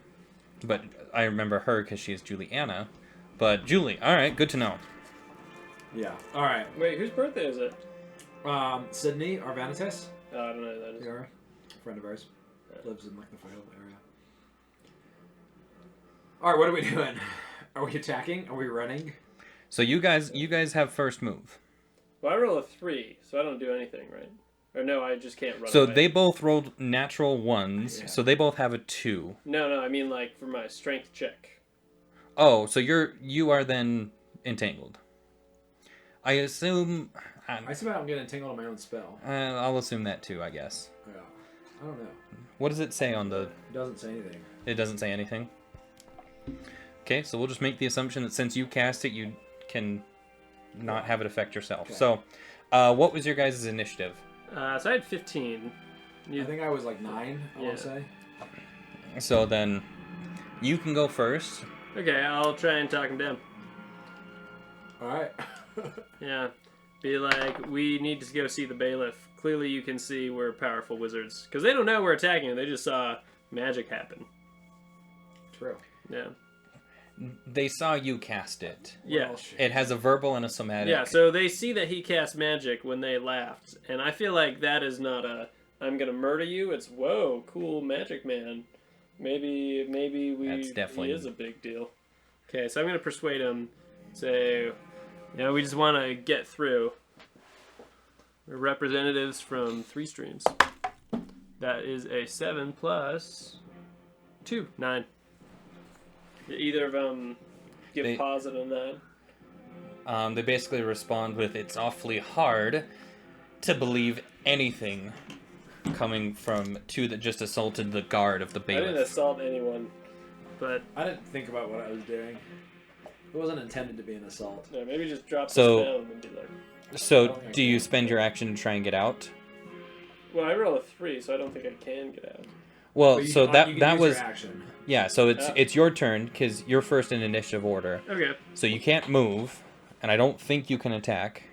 I remember her because she is Juliana. But Julie, all right, good to know. Yeah. All right. Wait, whose birthday is it? Sydney Arvanitis. Oh, I don't know who that is. Yara, friend of ours, lives in like the Fayetteville area. All right, what are we doing? Are we attacking? Are we running? So you guys have first move. Well, I roll a 3, so I don't do anything, right? Or no, I just can't run So away. they both rolled natural ones, Yeah. so they both have a 2. No, I mean like for my strength check. Oh, so you are then entangled. I assume. I suppose I'm getting entangled on my own spell. I'll assume that too, I guess. Yeah. I don't know. What does it say on the... It doesn't say anything. It doesn't say anything? Okay, so we'll just make the assumption that since you cast it, you can not have it affect yourself. Okay. So, what was your guys' initiative? So I had 15. I think I was like 9, I Yeah. want to say. So then, you can go first. Okay, I'll try and talk him down. All right. Yeah. Be like, we need to go see the bailiff. Clearly you can see we're powerful wizards. Because they don't know we're attacking them. They just saw magic happen. True. Yeah. They saw you cast it. Yeah. Well, shit. It has a verbal and a somatic. Yeah, so they see that he cast magic when they laughed. And I feel like that is not a, I'm going to murder you. It's, whoa, cool magic man. Maybe That's definitely- he is a big deal. Okay, so I'm going to persuade him. Say, we just want to get through. We're representatives from 3 streams. That is a 7 plus 2, 9. Did either of them give They- pause on that? They basically respond with, "It's awfully hard to believe anything coming from 2 that just assaulted the guard of the I didn't bailiff." assault anyone. but I didn't think about what I was doing. It wasn't intended to be an assault. yeah, maybe just drop the So- spell and then be like. So, do you spend your action to try and get out? Well, I roll a 3, so I don't think I can get out. Well, But you so can- you that can that use was your action. yeah. So it's Oh. it's your turn because you're first in initiative order. Okay. So you can't move, and I don't think you can attack.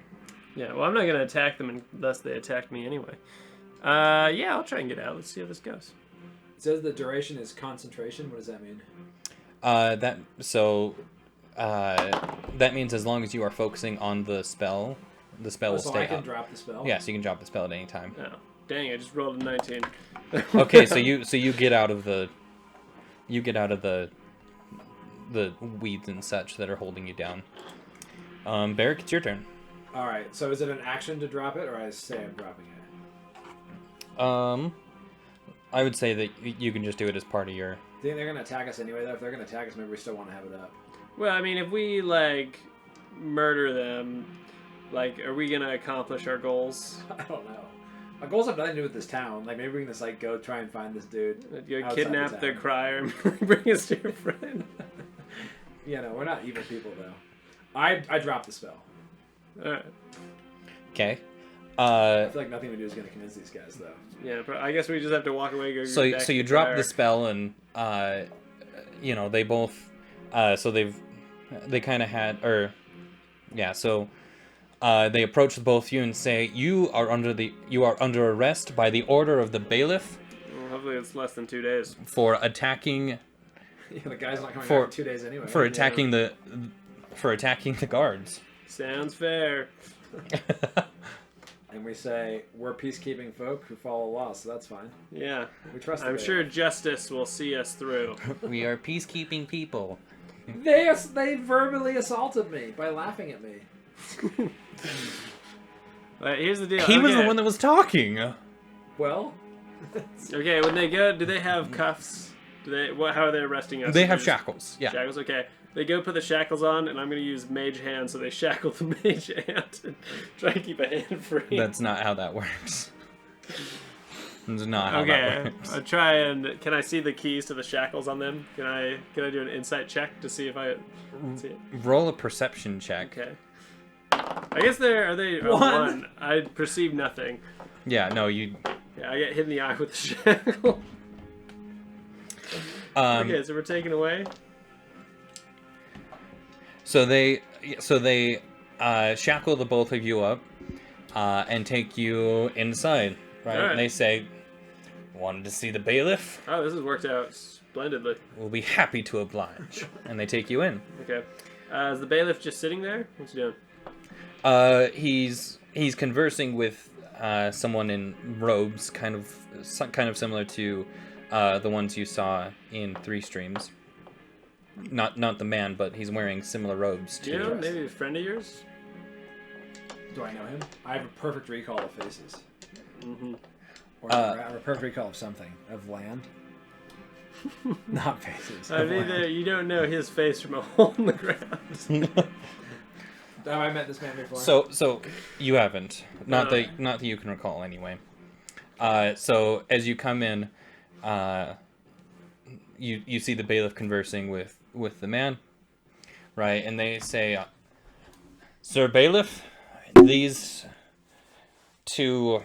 Yeah, well, I'm not going to attack them unless they attack me anyway. Yeah, I'll try and get out. Let's see how this goes. It says the duration is concentration. What does that mean? That means as long as you are focusing on the spell will So stay I can up. drop the spell? Yeah, so you can drop the spell at any time. Oh, dang, I just rolled a 19. Okay, so you get out of the weeds and such that are holding you down. Barrick, it's your turn. Alright, so is it an action to drop it, or I say I'm dropping it? I would say that you can just do it as part of your. Do you think they're going to attack us anyway, though? If they're going to attack us, maybe we still want to have it up. Well, I mean, if we, like, murder them, like, are we going to accomplish our goals? I don't know. My goals have nothing to do with this town. Like, maybe we can just, like, go try and find this dude. You outside kidnap the the town. crier and bring us to your friend. Yeah, no, we're not evil people, though. I dropped the spell. Alright. Okay. I feel like nothing we do is going to convince these guys, though. Yeah, but I guess we just have to walk away. Go So back so to you the drop crier. the spell and they both so they kind of had so they approach both of you and say you are under arrest by the order of the bailiff Well, hopefully it's less than 2 days. for attacking Yeah, the guy's not coming For- back in 2 days anyway. for Yeah. attacking the guards. Sounds fair. And we say, we're peacekeeping folk who follow law, so that's fine. Yeah. We trust the I'm bailiff. sure justice will see us through. We are peacekeeping people. They verbally assaulted me by laughing at me. But here's the deal. He was the Okay. one that was talking. Well, Okay, when they go, do they have cuffs? How are they arresting us? They Is it have just shackles. Yeah. Shackles, okay. They go put the shackles on, and I'm going to use mage hand, so they shackle the mage hand and try and keep a hand free. That's not how that works. That's not how that Okay, works. I'll try and... Can I see the keys to the shackles on them? Can I do an insight check to see if I see it? Roll a perception check. Okay. I guess are they a One. 1? I perceive nothing. Yeah, no, you. Yeah, I get hit in the eye with the shackle. Okay, so we're taken away. So they shackle the both of you up and take you inside, right? Alright. And they say, "Wanted to see the bailiff? Oh, this has worked out splendidly. We'll be happy to oblige." And they take you in. Okay. Is the bailiff just sitting there? What's he doing? He's conversing with someone in robes, kind of similar to the ones you saw in Three Streams. Not the man, but he's wearing similar robes Do you to. know maybe a friend of yours? do I know him? I have a perfect recall of faces. Mm-hmm. Or I have a perfect recall of something. Of land. Not faces. of land. You don't know his face from a hole in the ground. Have I met this man before? So you haven't. Not No. that you can recall anyway. So as you come in, you see the bailiff conversing with the man, right? And they say, "Sir Bailiff, these two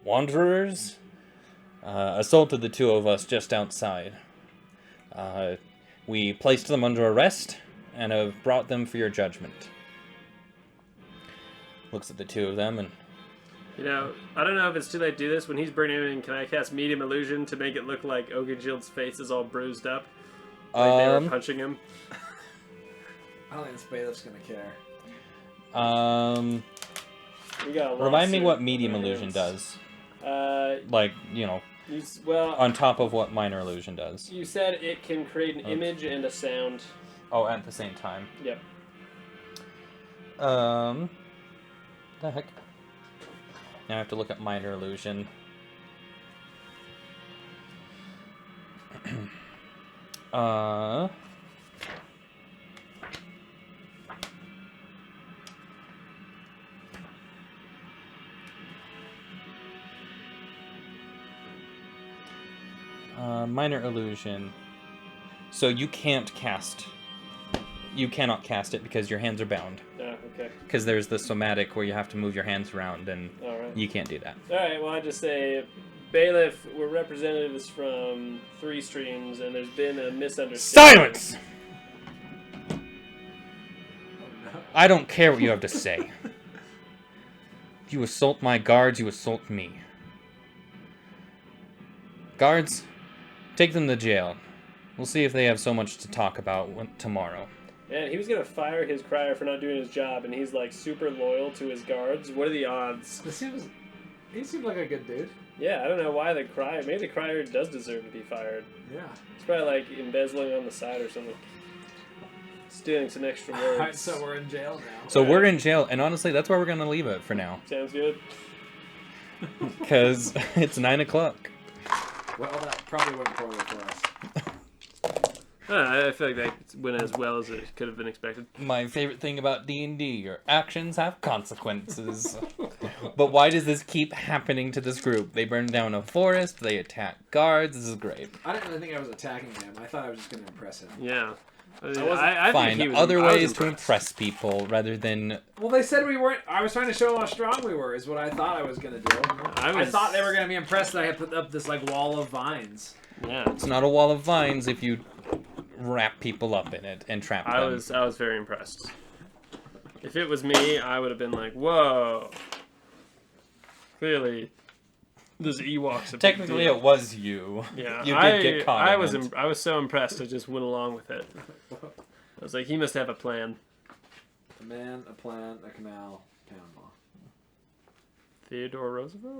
wanderers assaulted the two of us just outside. We placed them under arrest and have brought them for your judgment." Looks at the two of them and You know, I don't know if it's too late to do this. When he's bringing him in, can I cast Medium Illusion to make it look like Ogunjild's face is all bruised up? Like they were punching him? I don't think this bailiff's gonna care. We got a Remind me lawsuit what medium on our illusion hands. does. Like, Well, on top of what minor illusion does. you said it can create an image and a sound. Oh, at the same time. Yep. The heck? Now I have to look at minor illusion. Minor illusion. So you can't cast. You cannot cast it because your hands are bound. Oh, okay. Because there's the somatic where you have to move your hands around, and All right. you can't do that. All right. Well, I just say, Bailiff, we're representatives from 3 streams, and there's been a misunderstanding. Silence! I don't care what you have to say. If you assault my guards, you assault me. Guards, take them to jail. We'll see if they have so much to talk about tomorrow. Man, he was gonna fire his crier for not doing his job, and he's like super loyal to his guards. What are the odds? He seemed like a good dude. Yeah, I don't know why the crier. Maybe the crier does deserve to be fired. Yeah. It's probably like embezzling on the side or something. Stealing some extra words. Alright, so we're in jail now. So we're in jail, and honestly, that's where we're gonna leave it for now. Sounds good. Because it's 9 o'clock. Well, that probably went poorly for us. I feel like that went as well as it could have been expected. My favorite thing about D&D, your actions have consequences. But why does this keep happening to this group? They burn down a forest, they attack guards, this is great. I didn't really think I was attacking him. I thought I was just going to impress him. Yeah. I think Find he was, other I was ways to impressed. impress people rather than... Well, they said we weren't. I was trying to show them how strong we were, is what I thought I was going to do. I thought they were going to be impressed that I had put up this, like, wall of vines. Yeah. It's not a wall of vines if you wrap people up in it and trap them. I was very impressed. If it was me, I would have been like, whoa. Clearly, this Ewok's a big Technically, deal. it was you. Yeah, You did get caught I in was it. I was so impressed. I just went along with it. I was like, he must have a plan. A man, a plant, a canal, Panama. Theodore Roosevelt.